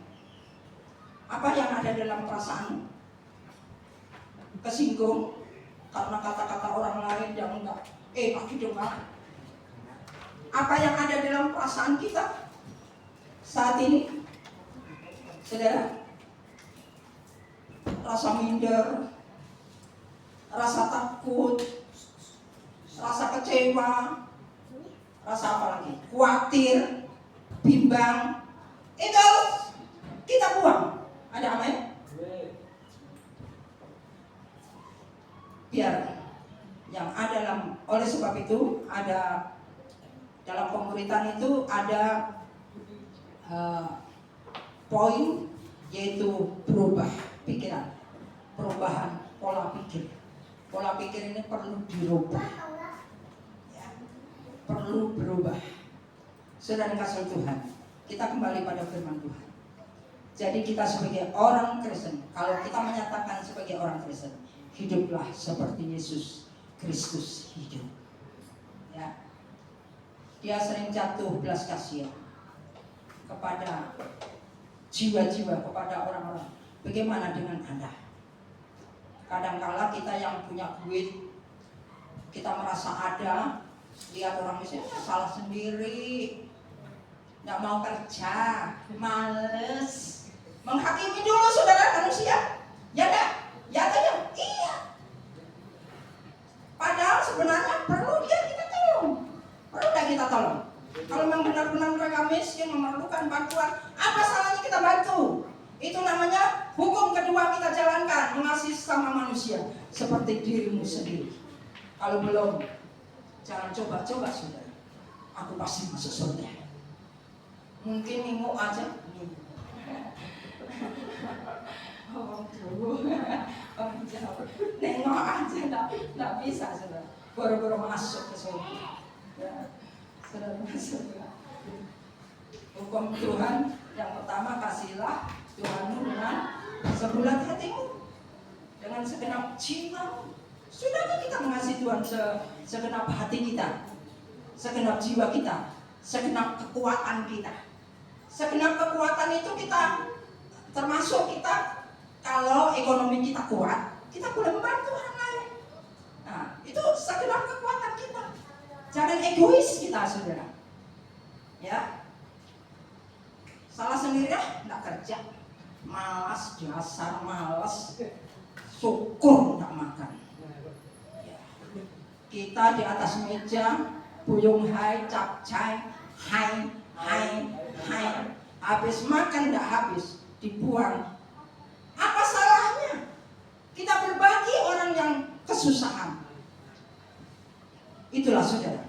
Apa yang ada dalam perasaan? Kesinggung karena kata-kata orang lain yang enggak lagi dengar. Apa yang ada dalam perasaan kita saat ini? Saudara, rasa minder, rasa takut, rasa kecewa, rasa apa lagi? Khawatir, bimbang. Itu harus kita buang. Ada amin? Biar yang ada dalam, oleh sebab itu ada dalam pemuritan itu ada poin, yaitu berubah pikiran, perubahan pola pikir. Pola pikir ini perlu dirubah, ya, perlu berubah. Saudara kasih Tuhan, kita kembali pada firman Tuhan. Jadi kita sebagai orang Kristen, kalau kita menyatakan sebagai orang Kristen, hiduplah seperti Yesus Kristus hidup. dia sering jatuh belas kasihan kepada jiwa-jiwa, kepada orang-orang. Bagaimana dengan Anda? Kadangkala kita yang punya duit, kita merasa ada, lihat orang miskin salah sendiri, nggak mau kerja, males, menghakimi dulu saudara manusia, ya enggak? Ya atau ya? Iya. Padahal sebenarnya perlu dia kita tolong, perlu nggak kita tolong? Kalau memang benar-benar mereka miskin memerlukan bantuan, apa salahnya kita bantu? Itu namanya hukum kedua kita jalankan, mengasihi sama manusia seperti dirimu sendiri. Kalau belum, jangan coba-coba saudara. Aku pasti masuk surga. Mungkin minggu aja. Orang jauh, nengok aja, nggak bisa saudara. Baru-baru masuk ke surga. Ya, saudara masuk. Hukum Tuhan yang pertama, kasihilah Tuhanmu dengan sebulat hatimu, dengan segenap jiwamu. Sudahkah kita mengasihi Tuhan segenap hati kita, segenap jiwa kita, segenap kekuatan kita? Segenap kekuatan itu kita, termasuk kita, kalau ekonomi kita kuat, kita boleh membantu orang lain. Nah, itu segenap kekuatan kita. Jangan egois kita, saudara. Ya, salah sendiri lah, nggak kerja, malas, dasar malas, syukur nggak makan. Kita di atas meja buyung hai, capcay, hai, habis makan nggak habis, dibuang. Apa salahnya kita berbagi orang yang kesusahan? Itulah saudara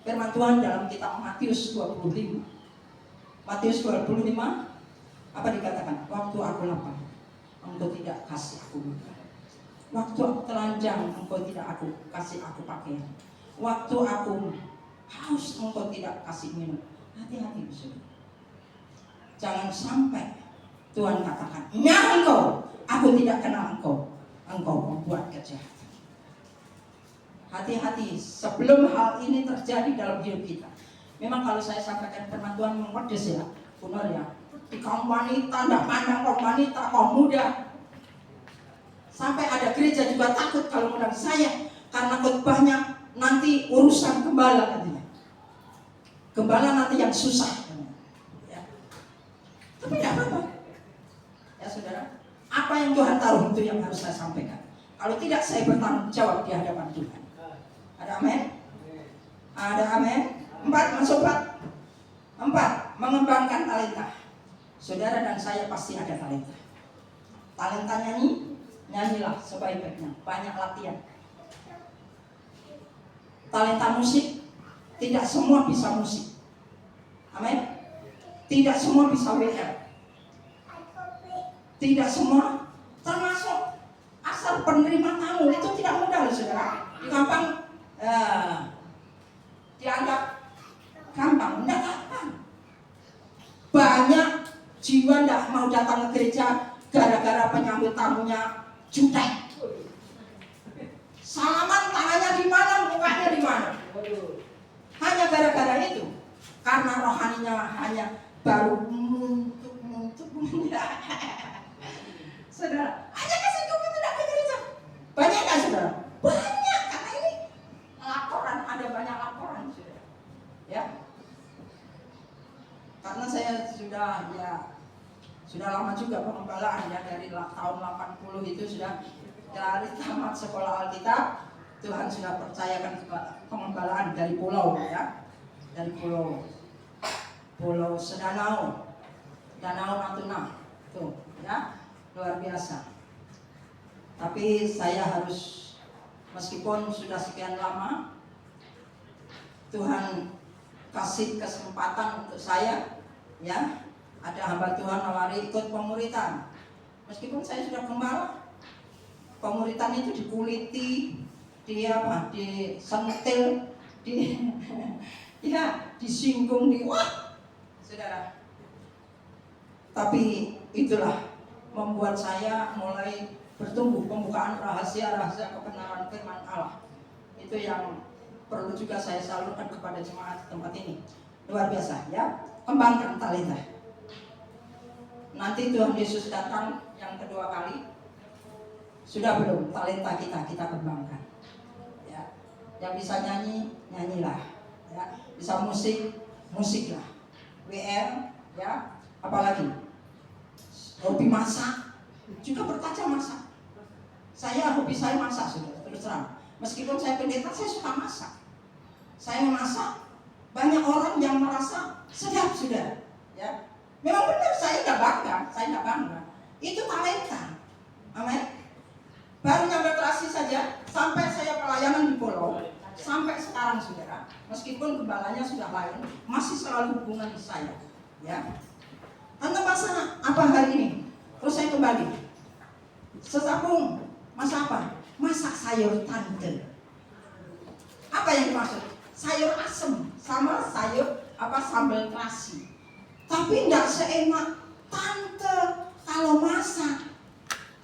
firman Tuhan dalam kitab Matius 25. Matius 25 apa dikatakan? Waktu aku lapar, engkau tidak kasih aku makan. Waktu aku telanjang, engkau tidak aku kasih aku pakaian. Waktu aku haus, engkau tidak kasih minum. Hati-hati saudara. Jangan sampai Tuhan katakan, "Nyah engkau, aku tidak kenal engkau. Engkau membuat kejahatan." Hati-hati sebelum hal ini terjadi dalam hidup kita. Memang kalau saya sampaikan firman Tuhan mempedes ya, benar ya. Di kaum wanita, tidak pandang kaum wanita, kaum muda. Sampai ada gereja juga takut kalau undang saya, karena khotbahnya nanti urusan gembala katanya. Gembala nanti yang susah. Ya. Tapi tidak apa-apa. Ya saudara, apa yang Tuhan taruh itu yang harus saya sampaikan. Kalau tidak, saya bertanggung jawab di hadapan Tuhan. Ada amin? Ada amin? 4, masuk 4. 4, mengembangkan talenta. Saudara dan saya pasti ada talenta. Talenta nyanyi, nyanyilah sebaik-baiknya. Banyak latihan. Talenta musik, tidak semua bisa musik. Amin? Tidak semua bisa WR. Tidak semua, termasuk asal penerima tamu itu tidak mudah loh saudara. Gampang dianggap gampang, enggak gampang. Banyak jiwa enggak mau datang ke gereja gara-gara penyambut tamunya jutek. Salaman tangannya di mana, mukanya di mana. Hanya gara-gara itu. Karena rohaninya hanya baru muntuk. Saudara, hanya kesinggung itu tidak ke gereja. Banyak kan saudara? Banyak, karena ini laporan, ada banyak laporan saudara. Ya. Karena saya sudah lama juga pengembalaan ya, dari tahun 80 itu sudah dari tamat sekolah Alkitab. Tuhan sudah percayakan pengembalaan dari pulau ya. Dari pulau Sedanau, Danau Natuna. Tuh, ya. Luar biasa. Tapi saya harus, meskipun sudah sekian lama, Tuhan kasih kesempatan untuk saya, ya, ada hamba Tuhan nawari ikut pemuritan. Meskipun saya sudah gembala, pemuritan itu dikuliti, disentil, ya, disinggung, wah, saudara. Tapi itulah membuat saya mulai bertumbuh, pembukaan rahasia-rahasia kebenaran firman Allah. Itu yang perlu juga saya salurkan kepada jemaat tempat ini. Luar biasa ya, kembangkan talenta. Nanti Tuhan Yesus datang yang kedua kali, sudah belum talenta kita kembangkan ya. Yang bisa nyanyi, nyanyilah ya. Bisa musik, musiklah. WR ya, apalagi hobi masak, juga berkaca masak. Hobi saya masak, sudah terus terang. Meskipun saya pendeta, saya suka masak. Saya memasak, banyak orang yang merasa sedap, sudah ya. Memang benar, saya nggak bangga. Itu talenta. Amin. Baru nyampe terasi saja, sampai saya pelayanan di Pulau, sampai sekarang saudara, meskipun gembalanya sudah lain, masih selalu hubungan di saya ya. Tante masak apa hari ini? Terus saya kembali, sesabung, masak apa? Masak sayur tante. Apa yang dimaksud? Sayur asem sama sayur sambal terasi. Tapi tidak seenak tante kalau masak.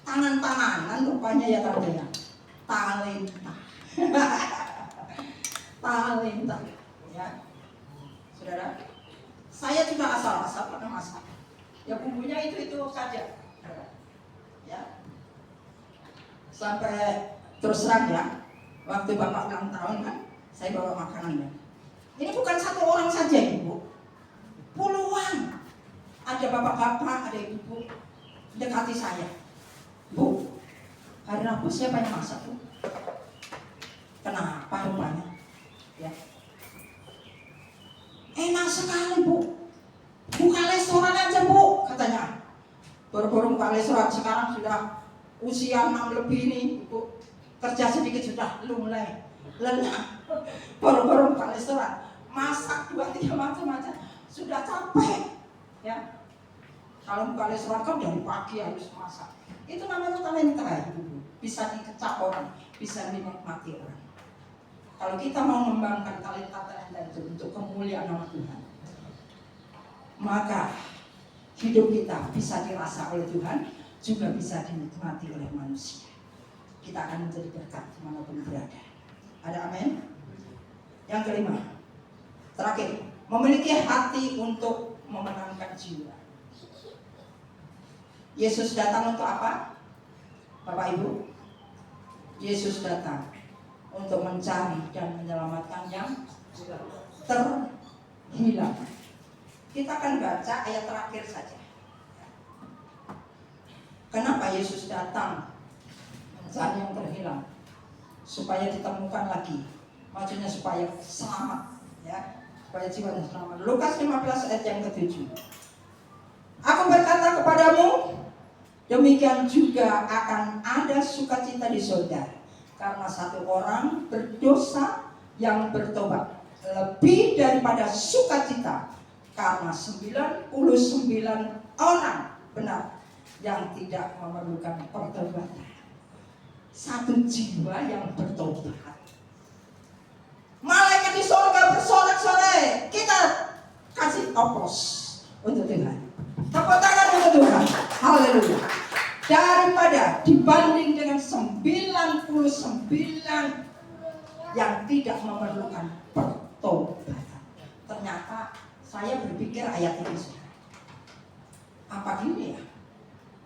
Tangan-tanganan rupanya ya tante ya. Talenta. Talenta ya. Saudara, saya juga asal-asal pernah masak. Ya bumbunya itu saja. Ya. Sampai terus terang ya, waktu Bapak ulang tahun kan, saya bawa makanan ya. Ini bukan satu orang saja Ibu, puluhan. Ada bapak-bapak, ada ibu dekati saya. Bu, hari Rabu siapa yang masak Bu? Kenapa rupanya? Ya. Enak sekali Bu, buka restoran aja Bu, katanya. Baru-baru buka restoran, sekarang sudah usia 6 lebih nih Bu, kerja sedikit sudah mulai lelah. Baru-baru buka restoran, masak 2-3 macam-macam, sudah capek ya. Kalau buka restoran kan dari pagi harus masak. Itu namanya talenta Ibu, bisa dikecap orang, bisa dinikmati orang. Kalau kita mau mengembangkan talenta itu untuk kemuliaan nama Tuhan, maka hidup kita bisa dirasa oleh Tuhan, juga bisa dinikmati oleh manusia. Kita akan menjadi berkat dimanapun berada. Ada amin? Yang kelima, terakhir, memiliki hati untuk memenangkan jiwa. Yesus datang untuk apa? Bapak Ibu, Yesus datang untuk mencari dan menyelamatkan yang terhilang. Kita akan baca ayat terakhir saja. Kenapa Yesus datang mencari yang terhilang? Supaya ditemukan lagi. Maksudnya supaya selamat ya, supaya jiwanya selamat. Lukas 15 ayat yang ke-7. Aku berkata kepadamu, demikian juga akan ada sukacita di surga karena satu orang berdosa yang bertobat, lebih daripada sukacita karena 99 orang benar yang tidak memerlukan pertobatan. Satu jiwa yang bertobat. Malaikat di surga bersorak-sorai, kita kasih oplos untuk Tuhan. Tepuk tangan untuk Tuhan. Haleluya. Daripada dibanding dengan 99 yang tidak memerlukan pertobatan. Ternyata saya berpikir ayat ini sudah. Apa gini ya?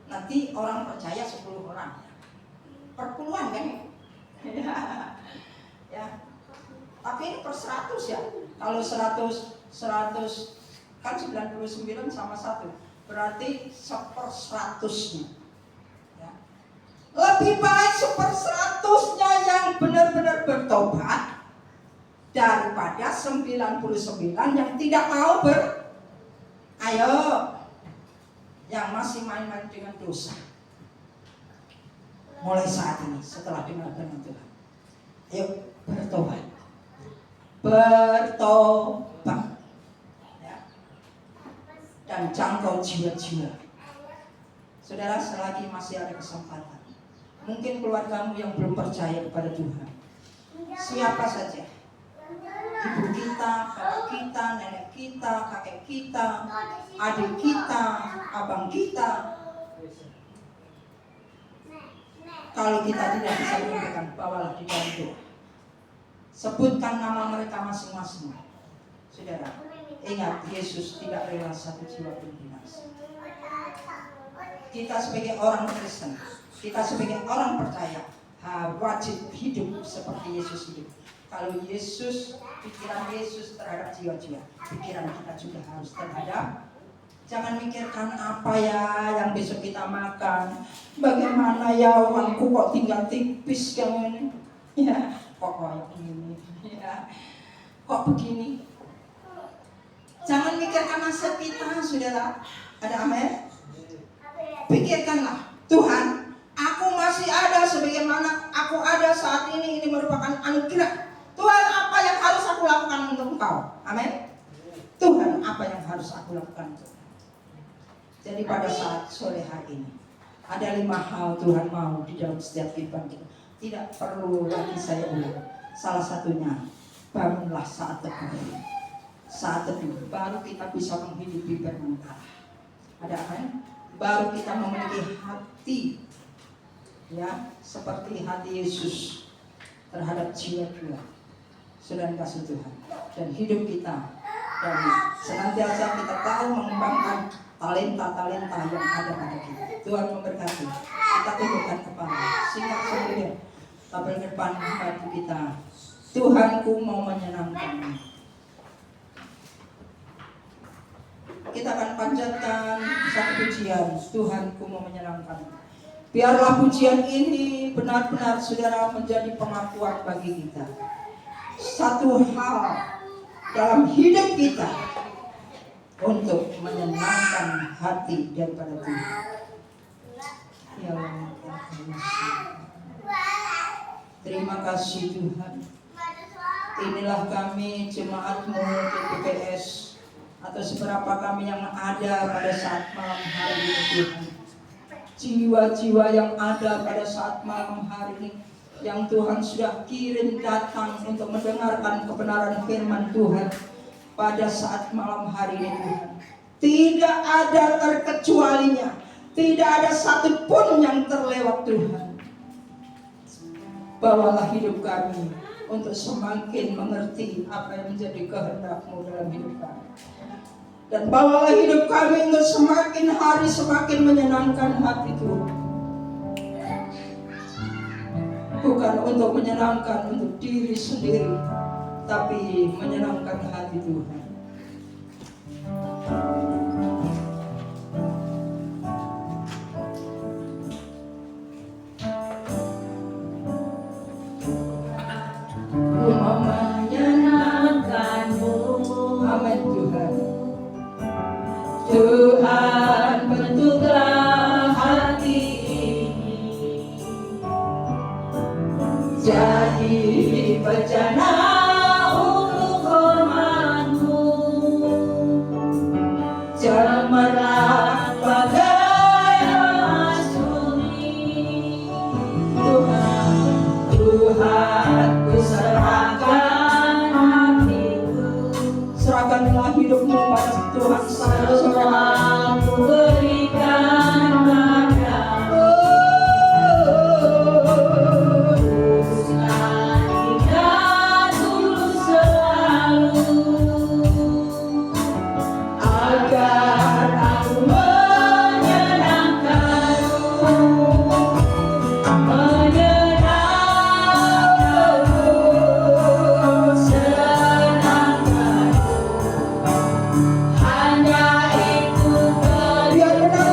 Nanti orang percaya 10 orang. Perpuluhan kan ya? Ya. Tapi ini per 100 ya. Kalau 100 kan 99 sama 1. Berarti 1/100-nya. Ya. Lebih baik 1/100-nya yang benar-benar bertobat daripada 99 yang tidak mau Ayo, yang masih main-main dengan dosa. Mulai saat ini, setelah dengar firman Tuhan, ayo bertobat. Bertobat. Dan jangkau jiwa-jiwa. Saudara, selagi masih ada kesempatan, mungkin keluargamu yang belum percaya kepada Tuhan, siapa saja, ibu kita, bapak kita, nenek kita, kakek kita, adik kita, abang kita, kalau kita tidak bisa memberikan, bawalah di dalam doa. Sebutkan nama mereka masing-masing. Saudara, ingat Yesus tidak rela satu jiwa pun binasa. Kita sebagai orang Kristen, kita sebagai orang percaya wajib hidup seperti Yesus hidup. Kalau Yesus, pikiran Yesus terhadap jiwa-jiwa, pikiran kita juga harus terhadap. Jangan mikirkan apa ya yang besok kita makan, bagaimana ya uangku kok tinggal tipis kayak ini, ya kok kayak ini, ya kok begini. Jangan mikirkan nasib kita, saudara. Ada amin? Pikirkanlah, Tuhan, aku masih ada sebagaimana aku ada saat ini merupakan anugerah. Tuhan, apa yang harus aku lakukan untuk Engkau? Amin. Tuhan, apa yang harus aku lakukan untuk Engkau? Jadi pada saat sore hari ini ada 5 hal Tuhan mau di dalam setiap kehidupan kita. Tidak perlu lagi saya ulang. Salah satunya, bangunlah saat teduh. Saat teduh baru kita bisa menghidupi firman Allah. Ada amin? Baru kita memiliki hati, ya, seperti hati Yesus terhadap jiwa-jiwa. Saudara kasih Tuhan, dan hidup kita dan senantiasa kita tahu mengembangkan talenta-talenta yang ada pada kita. Tuhan memberkati. Kita tundukkan kepala, singkat sendiri, tabel depan hati kita. Tuhanku mau menyenangkanmu. Kita akan panjatkan satu pujian. Tuhanku mau menyenangkanmu. Biarlah pujian ini benar-benar saudara menjadi pengakuan bagi kita. Satu hal dalam hidup kita untuk menyenangkan hati daripada Tuhan. Ya Allah, terima kasih Tuhan. Inilah kami jemaat-Mu TPPS atau seberapa kami yang ada pada saat malam hari ini Tuhan. Jiwa-jiwa yang ada pada saat malam hari ini yang Tuhan sudah kirim datang untuk mendengarkan kebenaran firman Tuhan pada saat malam hari ini Tuhan. Tidak ada terkecualinya, tidak ada satupun yang terlewat Tuhan. Bawalah hidup kami untuk semakin mengerti apa yang menjadi kehendak-Mu dalam hidup kami. Dan bawalah hidup kami untuk semakin hari semakin menyenangkan hati Tuhan. Bukan untuk menyenangkan untuk diri sendiri, tapi menyenangkan hati Tuhan. Ku mau menyenangkan-Mu. Amin Tuhan. Tuhan, bentuklah hati ini jadi bejana untuk hormat-Mu. Cemerlang bagai emas sunyi. Tuhan, Tuhan, ku serahkan hatiku. Serahkanlah hidup-Mu pada Tuhan saya. Aku berikan padamu. Ingat tulus selalu, agar aku menyenangkan-Mu. Menyenangkan-Mu, senangkan-Mu. Hanya itu biar benar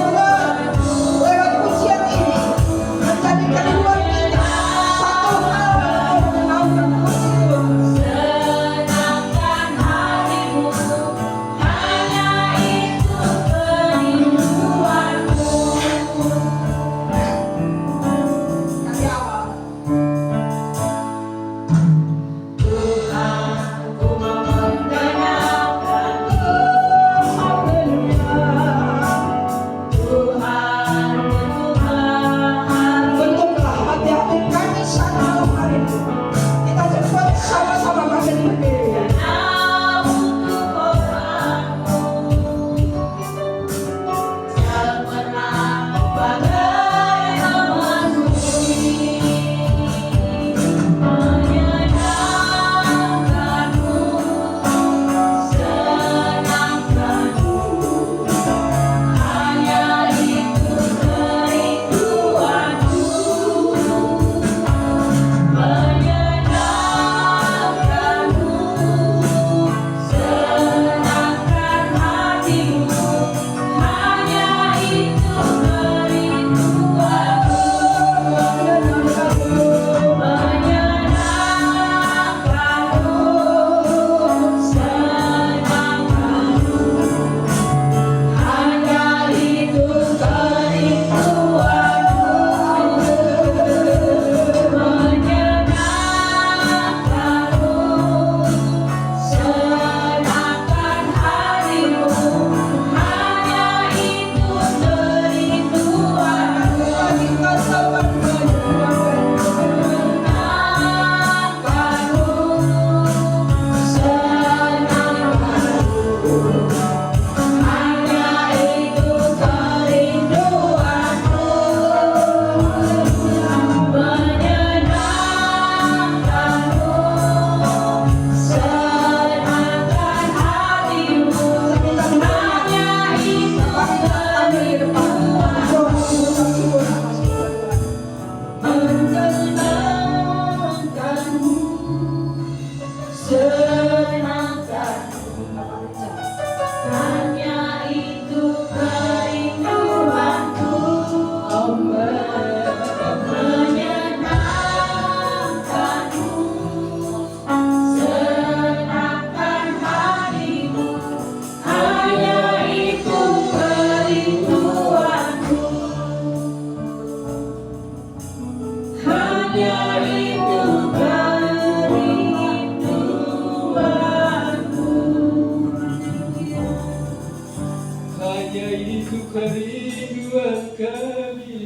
hanya itu kerinduan kami.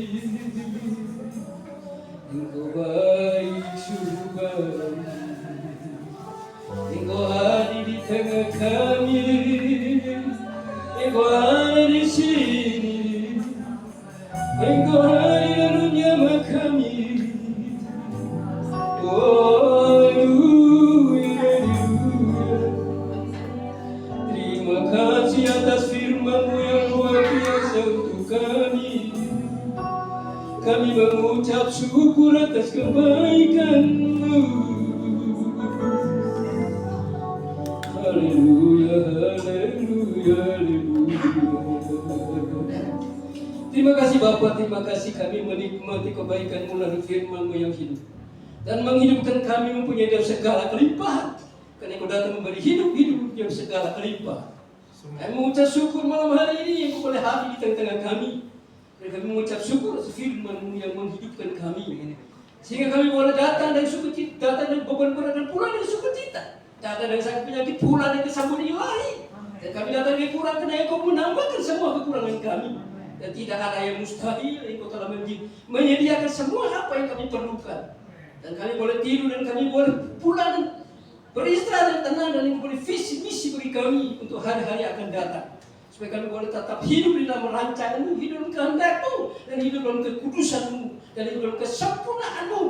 Engkau baik sungguh baik, Engkau hadir di tengah kami, Engkau ada di sini, Engkau hadir menyama kami. Oh, haleluya, haleluya. Terima kasih atas firman-Mu yang luar biasa untuk kami. Kami mengucap syukur atas kebaikan-Mu. Haleluya, haleluya, haleluya. Terima kasih Bapa, terima kasih kami menikmati kebaikan-Mu melalui firman-Mu yang hidup dan menghidupkan kami mempunyai dalam segala kelimpahan. Karena Engkau datang memberi hidup yang segala kelimpahan. Kami mengucap syukur malam hari ini Engkau boleh hadir di tengah-tengah kami. Dan kami mengucap syukur atas firman-Mu yang menghidupkan kami, sehingga kami boleh datang dari sukacita, datang dari beban berat dan pulang dari sukacita, datang dari sakit penyakit pulang dari kesambut ilahi. Dan kami datang dari kurang karena Engkau menambahkan semua kekurangan kami. Dan tidak ada yang mustahil, Engkau telah menyediakan semua apa yang kami perlukan. Dan kami boleh tidur dan kami boleh pulang dan beristirahat dan tenang, dan Engkau boleh visi misi bagi kami untuk hari-hari akan datang, supaya kami boleh tetap hidup di dalam rancangan-Mu, hidup dalam kehendak-Mu, dan hidup dalam kekudusan-Mu, dan hidup dalam kesempurnaan-Mu.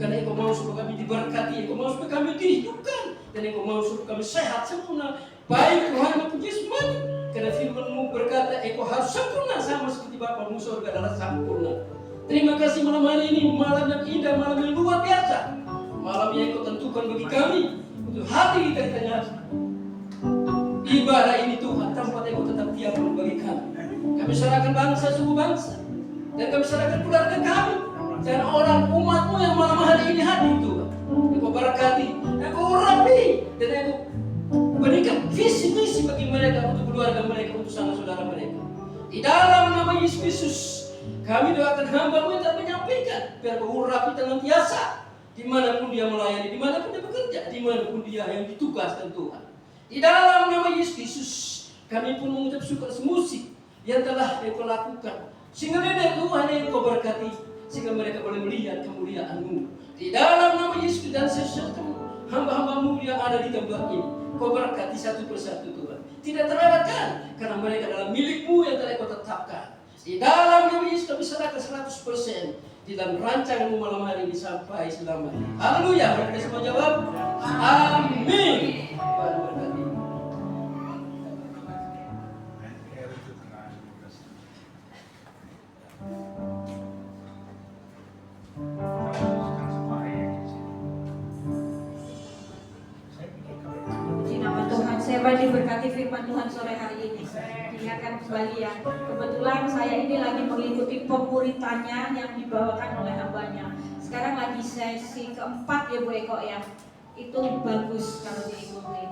Karena Engkau mau supaya kami diberkati, Engkau mau supaya kami dihidupkan, dan Engkau mau supaya kami sehat sempurna, baik rohani maupun jasmani. Karena firman-Mu berkata Engkau harus sempurna sama seperti Bapa-Mu surga adalah sempurna. Terima kasih malam hari ini, malam yang indah, malam yang luar biasa, malam yang Engkau tentukan bagi kami untuk hadir di tengah-tengah ibadah ini Tuhan. Tempat Engkau tetap diam bagi kami. Kami serahkan bangsa suku bangsa, dan kami serahkan keluarga kami dan orang umat-Mu yang malam hari ini hadir Tuhan. Engkau berkati, Engkau urapi, dan Engkau berikan visi misi bagi mereka, untuk keluarga mereka, untuk sanak saudara mereka. Di dalam nama Yesus Kristus kami doakan hamba-Mu yang telah menyampaikan, biar Kau urapi senantiasa dimanapun dia melayani, dimanapun dia bekerja, dimanapun dia yang ditugaskan Tuhan. Di dalam nama Yesus Kristus kami pun mengucap syukur atas musik yang telah Engkau lakukan, sehingga mereka Tuhan yang Engkau berkati, sehingga mereka boleh melihat kemuliaan-Mu. Di dalam nama Yesus dan sesuatu hamba-hamba-Mu yang ada di tempat ini, Kau berkati satu persatu Tuhan, tidak terlewatkan, karena mereka adalah milik-Mu yang telah Kau tetapkan. Di dalam nama Yesus kami serahkan 100% di dalam rancangan-Mu malam hari ini sampai selamanya. Haleluya. Mereka semua jawab amin. Tuhan berkati. Puji nama Tuhan. Saya banyak diberkati firman Tuhan sore hari ini. Ingatkan kembali ya, kebetulan saya ini lagi mengikuti pemuritannya yang dibawakan oleh hambanya. Sekarang lagi sesi keempat ya Bu Eko ya. Itu bagus kalau diikuti.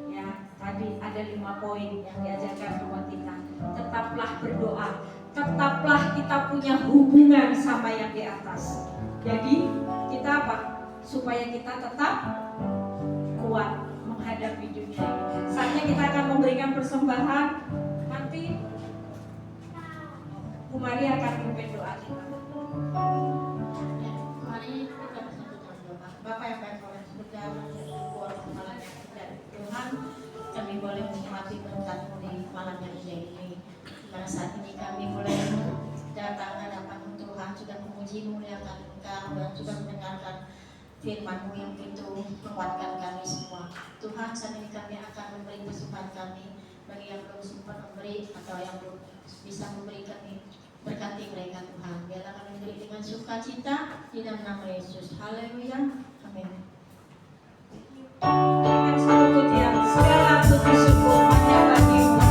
Ya, tadi ada 5 poin yang diajarkan buat kita. Tetaplah berdoa, tetaplah kita punya hubungan sama yang di atas. Jadi kita apa? Supaya kita tetap kuat menghadapi dunia ini. Saatnya kita akan memberikan persembahan. Nanti Bu Maria akan memimpin doa kita. Mari kita bersatu doa. Bapa yang baik, oleh surga, bersyukur malam yang indah Tuhan, kami boleh menikmati berkat-Mu di malam yang indah ini. Pada saat ini kami boleh datang hadapan Tuhan, sudah memuji memuliakan Engkau, dan sudah mendengarkan firman-Mu yang begitu menguatkan kami semua. Tuhan, saat ini kami akan memberi kesukaan kami bagi yang belum sempat memberi atau yang belum bisa memberi, kami berkati mereka Tuhan. Biarlah kami beri dengan sukacita di dalam nama Yesus. Haleluya. Amin. Dengan satu pujian, segala puji syukur hanya bagi-Mu.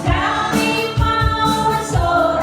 Kami mau bersorak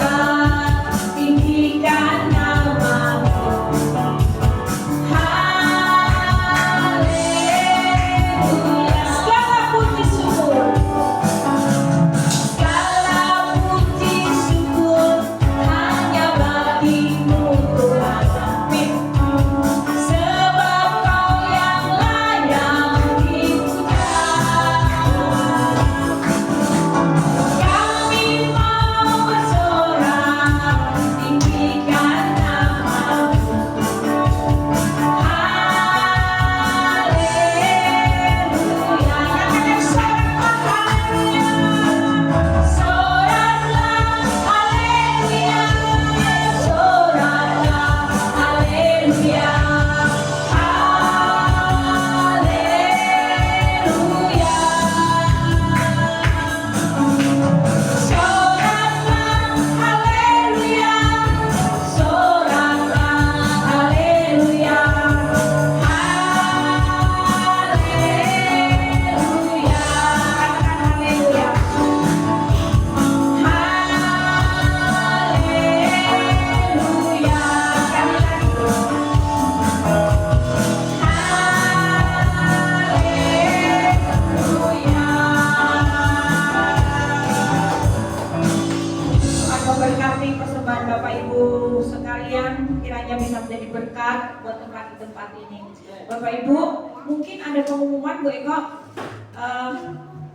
Tuhan kiranya bisa menjadi berkat buat tempat ini. Bapak Ibu, mungkin ada pengumuman Bu Eko,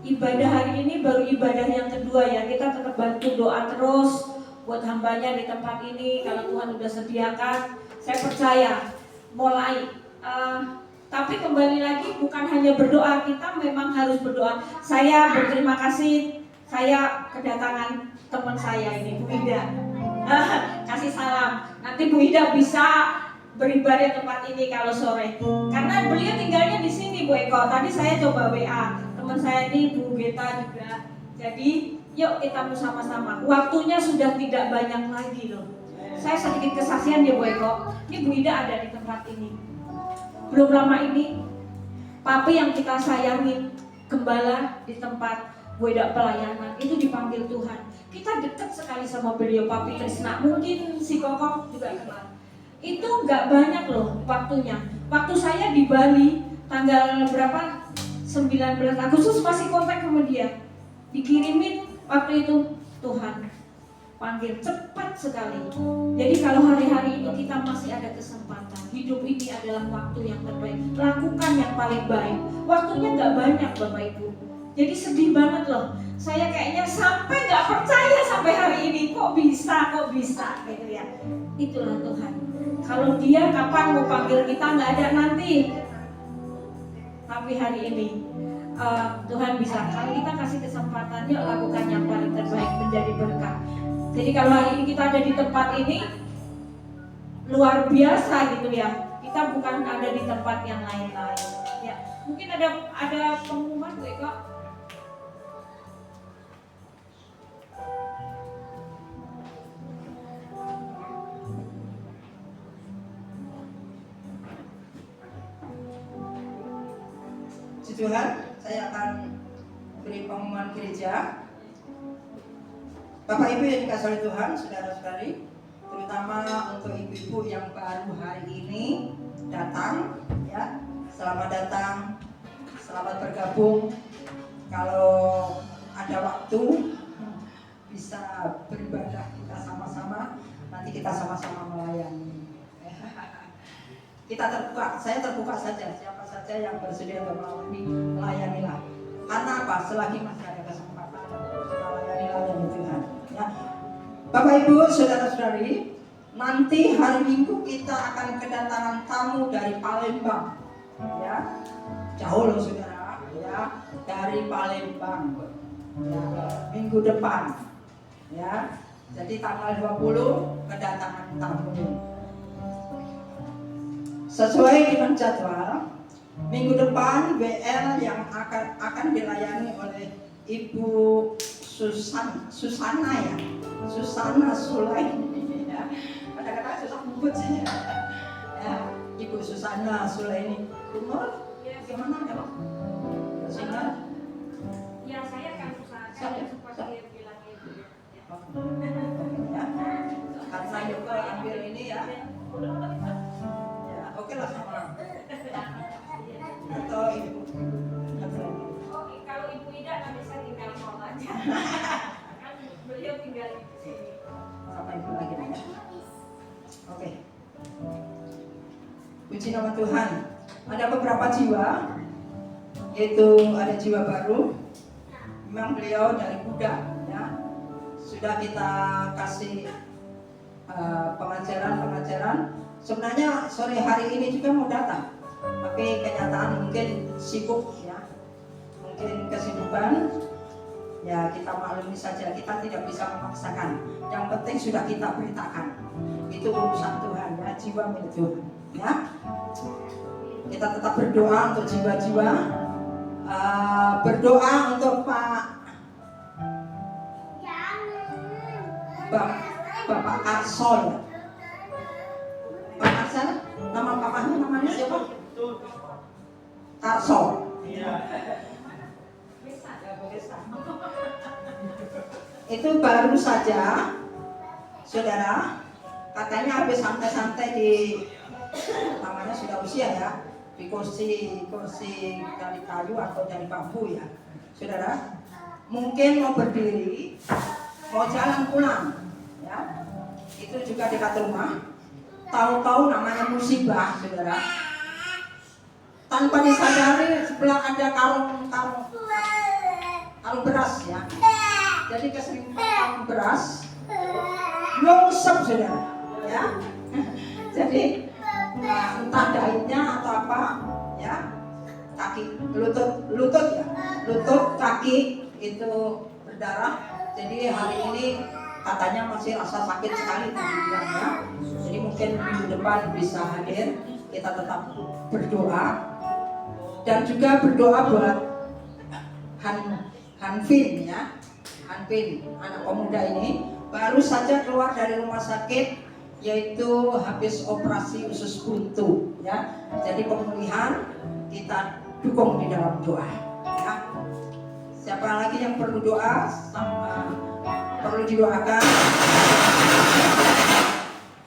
ibadah hari ini baru ibadah yang kedua ya. Kita tetap bantu doa terus buat hambanya di tempat ini. Kalau Tuhan udah sediakan, saya percaya mulai. Tapi kembali lagi bukan hanya berdoa, kita memang harus berdoa. Saya berterima kasih, saya kedatangan teman saya ini, Bu Ida. Kasih salam. Nanti Bu Ida bisa beribadah tempat ini kalau sore. Karena beliau tinggalnya di sini Bu Eko. Tadi saya coba WA teman saya ini Bu Geta juga. Jadi yuk kita bersama-sama. Waktunya sudah tidak banyak lagi loh. Saya sedikit kesaksian ya Bu Eko. Ini Bu Ida ada di tempat ini. Belum lama ini Papi yang kita sayangi, gembala di tempat Bu Ida pelayanan itu dipanggil Tuhan. Kita dekat sekali sama beliau, Papi Krisna. Mungkin si Kokok juga kenal. Itu nggak banyak loh waktunya. Waktu saya di Bali tanggal berapa? 19 Agustus masih kontak sama dia. Dikirimin waktu itu Tuhan panggil cepat sekali. Jadi kalau hari-hari ini kita masih ada kesempatan, hidup ini adalah waktu yang terbaik. Lakukan yang paling baik. Waktunya nggak banyak Bapak Ibu. Jadi sedih banget loh. Saya kayaknya sampai nggak percaya sampai hari ini kok bisa gitu ya. Itulah Tuhan. Kalau Dia kapan mau panggil kita nggak ada nanti. Tapi hari ini Tuhan bisa. Kalau kita kasih kesempatan, yuk lakukan yang paling terbaik menjadi berkat. Jadi kalau hari ini kita ada di tempat ini luar biasa gitu ya. Kita bukan ada di tempat yang lain-lain. Ya, mungkin ada pengumuman Bu Eko. Tuhan, saya akan beri pengumuman gereja. Bapak Ibu yang dikasihi oleh Tuhan, saudara-saudari, terutama untuk ibu-ibu yang baru hari ini datang, ya, selamat datang, selamat bergabung. Kalau ada waktu bisa beribadah kita sama-sama, nanti kita sama-sama melayani. Kita terbuka, saya terbuka saja, siapa saja yang bersedia melayani, layanilah. Karena apa? Selagi masih ada kesempatan, kita layanilah demi Tuhan. Ya. Bapak Ibu, saudara-saudari, nanti hari Minggu kita akan kedatangan tamu dari Palembang, ya, jauh loh saudara, ya, dari Palembang, ya, minggu depan, ya. Jadi tanggal 20 kedatangan tamu. Sesuai dengan jadwal, minggu depan WL yang akan dilayani oleh Ibu Susana ya, Susana Sulaini ya. Kadang-kadang susah nyebut sih ya. Ibu Susana Sulaini. Umur gimana ya Pak? Susana? Ya saya kan usahakan ya, seperti yang bilang Ibu ya. Ya. Karena juga ambil ini ya. Oke lah sama. Atau ibu. Oh, kalau Ibu Ida nggak bisa tinggal ngomong aja. Kan beliau tinggal di sini. Sama ibu lagi ya. Oke. Puji nama Tuhan. Ada beberapa jiwa, yaitu ada jiwa baru. Memang beliau dari muda, ya. Sudah kita kasih pengajaran. Sebenarnya sore hari ini juga mau datang, tapi kenyataan mungkin sibuk ya, mungkin kesibukan. Ya kita maklumi saja, kita tidak bisa memaksakan. Yang penting sudah kita beritakan. Itu urusan Tuhan ya, jiwa milik Tuhan. Ya, kita tetap berdoa untuk jiwa-jiwa. Berdoa untuk Bapak Karso ya. Pak Karso, nama papahnya namanya siapa? Karso. Itu baru saja, saudara, katanya habis santai-santai di, namanya sudah usia ya, di kursi dari kayu atau dari bambu ya, saudara. Mungkin mau berdiri, mau jalan pulang, ya. Itu juga dekat rumah. tahu-tahu namanya musibah, saudara. Tanpa disadari sebelah ada karung beras ya. Jadi keseringan karung beras nyungsep, saudara. Ya. Jadi entah daunnya atau apa ya, kaki lutut ya, lutut kaki itu berdarah. Jadi hari ini katanya masih rasa sakit sekali ya. Jadi mungkin minggu depan bisa hadir, kita tetap berdoa dan juga berdoa buat Hanvin ya. Hanvin, anak pemuda ini baru saja keluar dari rumah sakit, yaitu habis operasi usus buntu ya. Jadi pemulihan kita dukung di dalam doa ya. Siapa lagi yang perlu doa, perlu didoakan,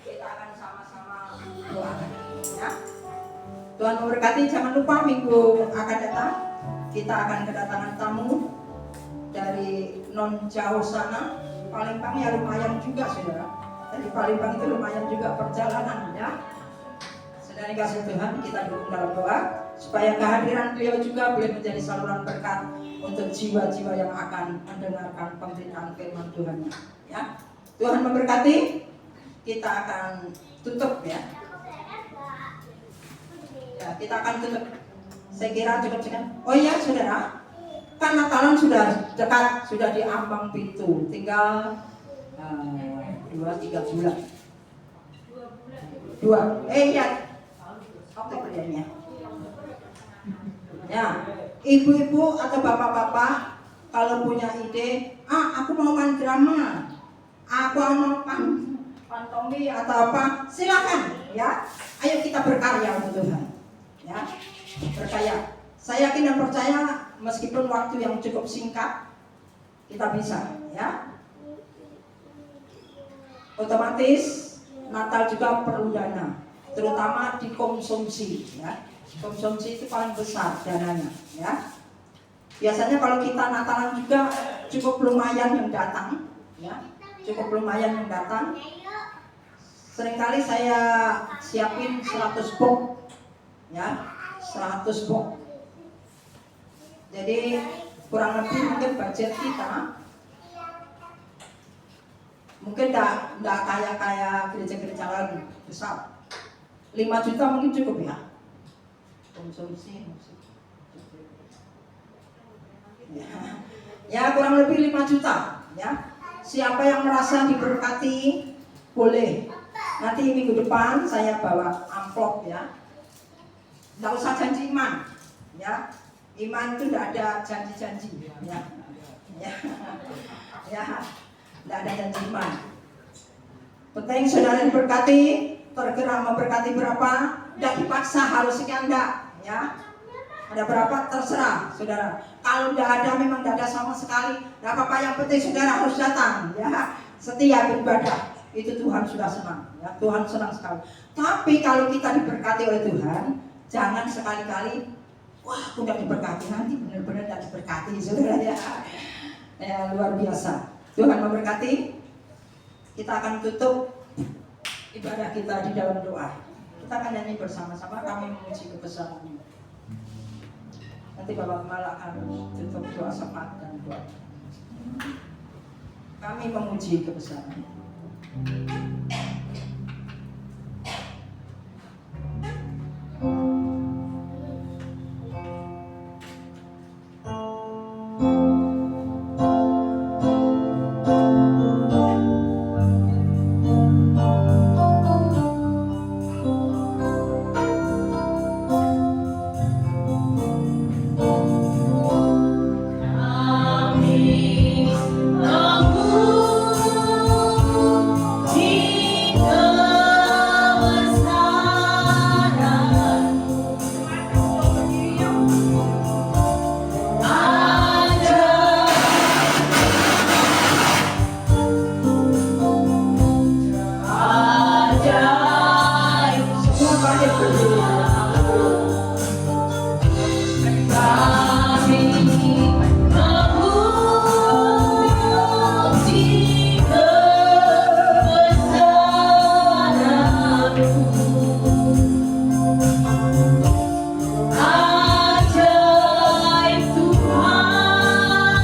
kita akan sama-sama doakan ya. Tuhan memberkati. Jangan lupa minggu akan datang kita akan kedatangan tamu dari non jauh sana. Palembang ya lumayan juga, saudara. Dari Palembang itu lumayan juga perjalanan ya. Sedang dikasih Tuhan, kita dukung dalam doa supaya kehadiran beliau juga boleh menjadi saluran berkat untuk jiwa-jiwa yang akan mendengarkan pemberitaan firman Tuhan ya. Tuhan memberkati. Kita akan tutup ya. Ya, kita akan tutup. Saya kira cukup sekian. Oh iya, saudara, kan Natalan sudah dekat, sudah di ambang pintu, tinggal 2-3 bulan. Ya, oke kerjanya. Ya, ibu-ibu atau bapak-bapak kalau punya ide, aku mau main drama, aku mau pantomi atau apa, silakan ya. Ayo kita berkarya untuk Tuhan. Ya, berkarya. Saya yakin dan percaya meskipun waktu yang cukup singkat kita bisa ya. Otomatis Natal juga perlu dana, terutama di konsumsi ya. Konsumsi itu paling besar dananya ya. Biasanya kalau kita Natalan juga cukup lumayan yang datang ya. Cukup lumayan yang datang. Seringkali saya siapin 100 box ya, 100 box. Jadi kurang lebih mungkin budget kita mungkin enggak kayak gereja-gereja lain besar. 5 juta mungkin cukup ya. Konsumsi. Ya kurang lebih 5 juta ya. Siapa yang merasa diberkati boleh. Nanti minggu depan saya bawa amplop ya. Enggak usah janji iman ya. Iman itu tidak ada janji-janji ya. Ya. Tidak ada janji iman. Penting saudara diberkati, tergerak memberkati berapa, tidak dipaksa harus sekian enggak ya. Ada berapa terserah saudara. Kalau tidak ada memang tidak ada sama sekali, tidak apa-apa, yang penting saudara harus datang ya. Setia beribadah, itu Tuhan sudah senang ya. Tuhan senang sekali. Tapi kalau kita diberkati oleh Tuhan, jangan sekali-kali wah aku tidak diberkati, nanti benar-benar tidak diberkati saudara ya. Ya luar biasa. Tuhan memberkati. Kita akan tutup ibadah kita di dalam doa. Kita akan nyanyi bersama-sama, kami memuji kebesaran-Mu. Nanti Bapak Gembala akan tutup doa syafaat dan doa. Kami memuji kebesaran-Mu. Kami memuji Ajaib Tuhan,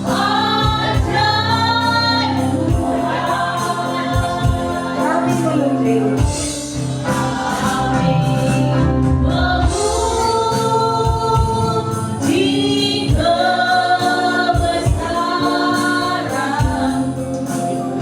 ajaib Tuhan. Kami memuji. Kami memuji kebesaran ajaib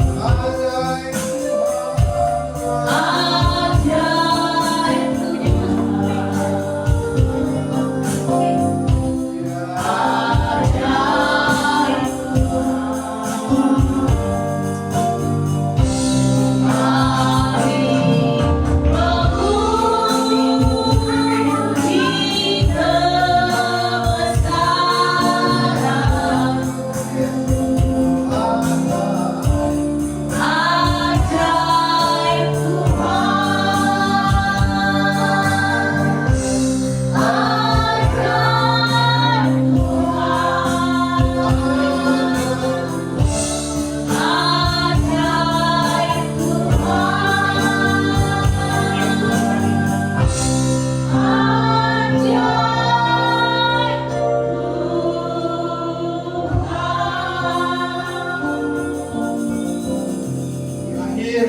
Di akhir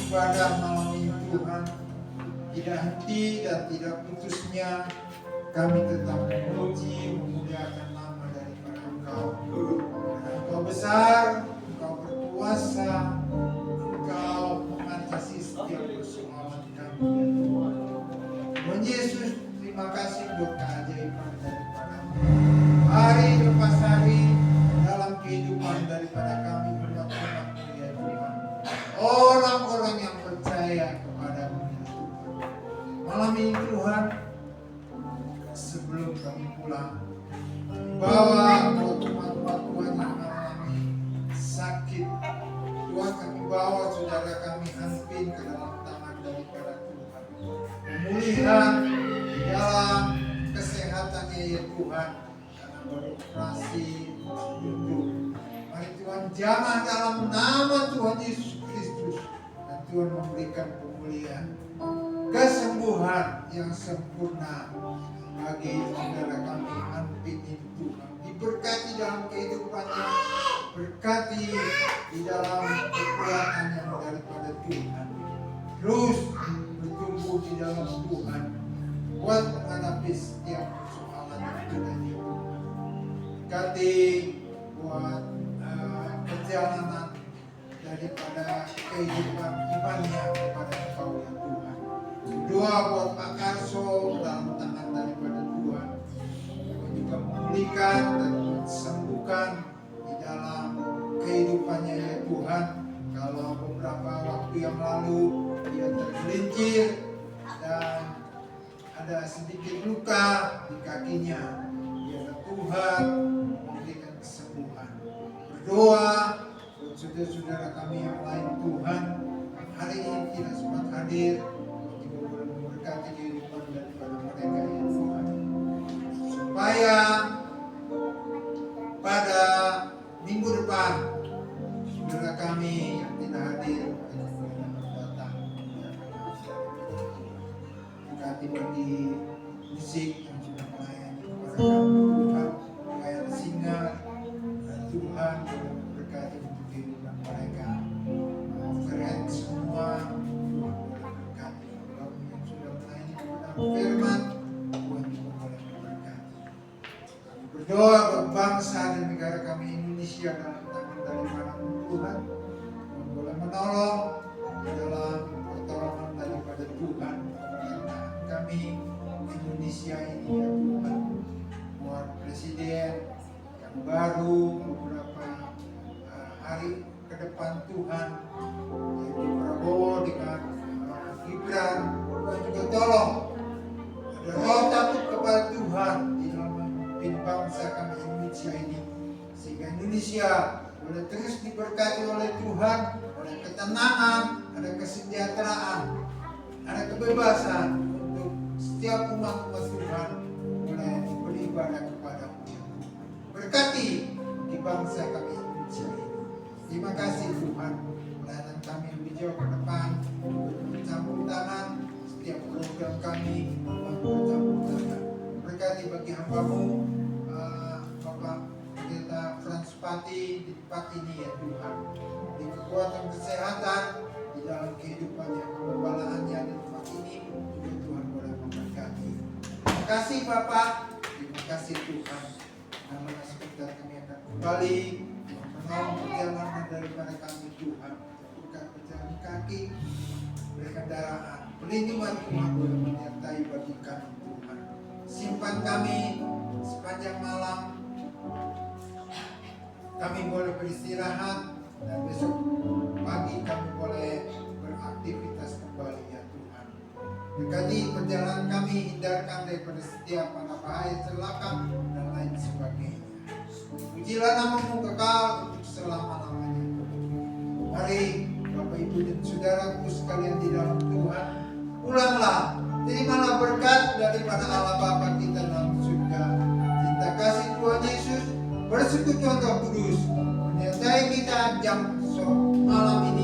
ibadah malam ini Tuhan, tidak henti dan tidak putusnya kami tetap memuji, memuliakan nama daripada Engkau. Karena Engkau besar, Engkau berkuasa, Engkau mengatasi setiap persoalan kami ya Tuhan. Tuhan Yesus, terima kasih buat keajaiban daripada-Mu. Hari lepas hari dalam kehidupan daripada kami umat-Mu ya Tuhan. Orang-orang yang percaya kepada-Mu ya Tuhan. Malam ini Tuhan, sebelum kami pulang, bawa umat-umat Tuhan yang mengalami sakit. Tuhan, kami bawa saudara kami Hanpin ke dalam tangan daripada Tuhan. Pemulihan di dalam kesehatannya ya Tuhan, karena beroperasi untuk. Mari Tuhan jamah dalam nama Tuhan Yesus Kristus, dan Tuhan memberikan pemulihan, kesembuhan yang sempurna bagi saudara kami Hanpin ini Tuhan. Diberkati dalam kehidupannya, berkati di dalam kekuatan yang daripada Tuhan. Terus bertumbuh di dalam Tuhan, buat menghadapi setiap persoalan yang ada di Tuhan. Berkati buat perjalanan daripada kehidupan imannya kepada Engkau ya Tuhan. Doa buat Pak Karso dalam tangan daripada Tuhan. Tuhan juga memulihkan dan sembuhkan di dalam kehidupannya ya Tuhan. Kalau beberapa waktu yang lalu dia tergelincir dan ada sedikit luka di kakinya, biarlah Tuhan memberikan kesembuhan. Berdoa buat saudara-saudara kami yang lain Tuhan, hari ini tidak sempat hadir, juga boleh memberkati kehidupan daripada mereka ya Tuhan, supaya pada minggu depan saudara kami yang tidak hadir datang. Berkati bagi musik yang sudah melayani kepada kami Tuhan, kayak singer dan Tuhan berkati untuk kehidupan mereka. Keren semua Tuhan berkati. Kami yang sudah melayani kepada firman Tuhan juga boleh memberkati. Kami berdoa buat bangsa dan negara kami Indonesia dalam tangan daripada Tuhan. Tuhan boleh menolong di dalam pertolongan daripada Tuhan kepada kami Indonesia ini ya Tuhan. Buat presiden yang baru beberapa hari ke depan Tuhan, yaitu Prabowo dengan Gibran, Tuhan juga tolong ada roh takut kepada Tuhan di dalam memimpin bangsa kami Indonesia ini, sehingga Indonesia boleh terus diberkati oleh Tuhan, ada ketenangan, ada kesejahteraan, ada kebebasan untuk setiap umat-umat Tuhan boleh beribadah kepada-Mu. Berkati di bangsa kami Indonesia ini. Terima kasih Tuhan. perjalanan kami lebih jauh ke depan, bercampur tangan setiap program kami, bercampur tangan. Berkati bagi hamba-Mu, Bapak Pendeta Frans Pati di tempat ini ya Tuhan, di kekuatan kesehatan, di dalam kehidupan yang pembalaannya di tempat ini juga Tuhan boleh memberkati. Terima kasih Bapak, terima kasih Tuhan. Namun sebentar kami akan kembali menolong perjalanan daripada kami Tuhan. Bukan berjalan kaki, berkendaraan, perlindungan Tuhan boleh menyertai bagi kami Tuhan. Simpan kami sepanjang malam, kami boleh beristirahat, dan besok pagi kami boleh beraktivitas kembali ya Tuhan. Berkati perjalanan kami, hindarkan daripada setiap bahaya celaka dan lain sebagainya. Pujilah nama-Mu kekal untuk selama-lamanya. Mari Bapak Ibu dan Saudaraku sekalian di dalam Tuhan, pulanglah, terimalah berkat daripada Allah Bapa kita dalam surga. Cinta kasih Tuhan Yesus, bersekutu Roh Kudus menyertai kita jam malam ini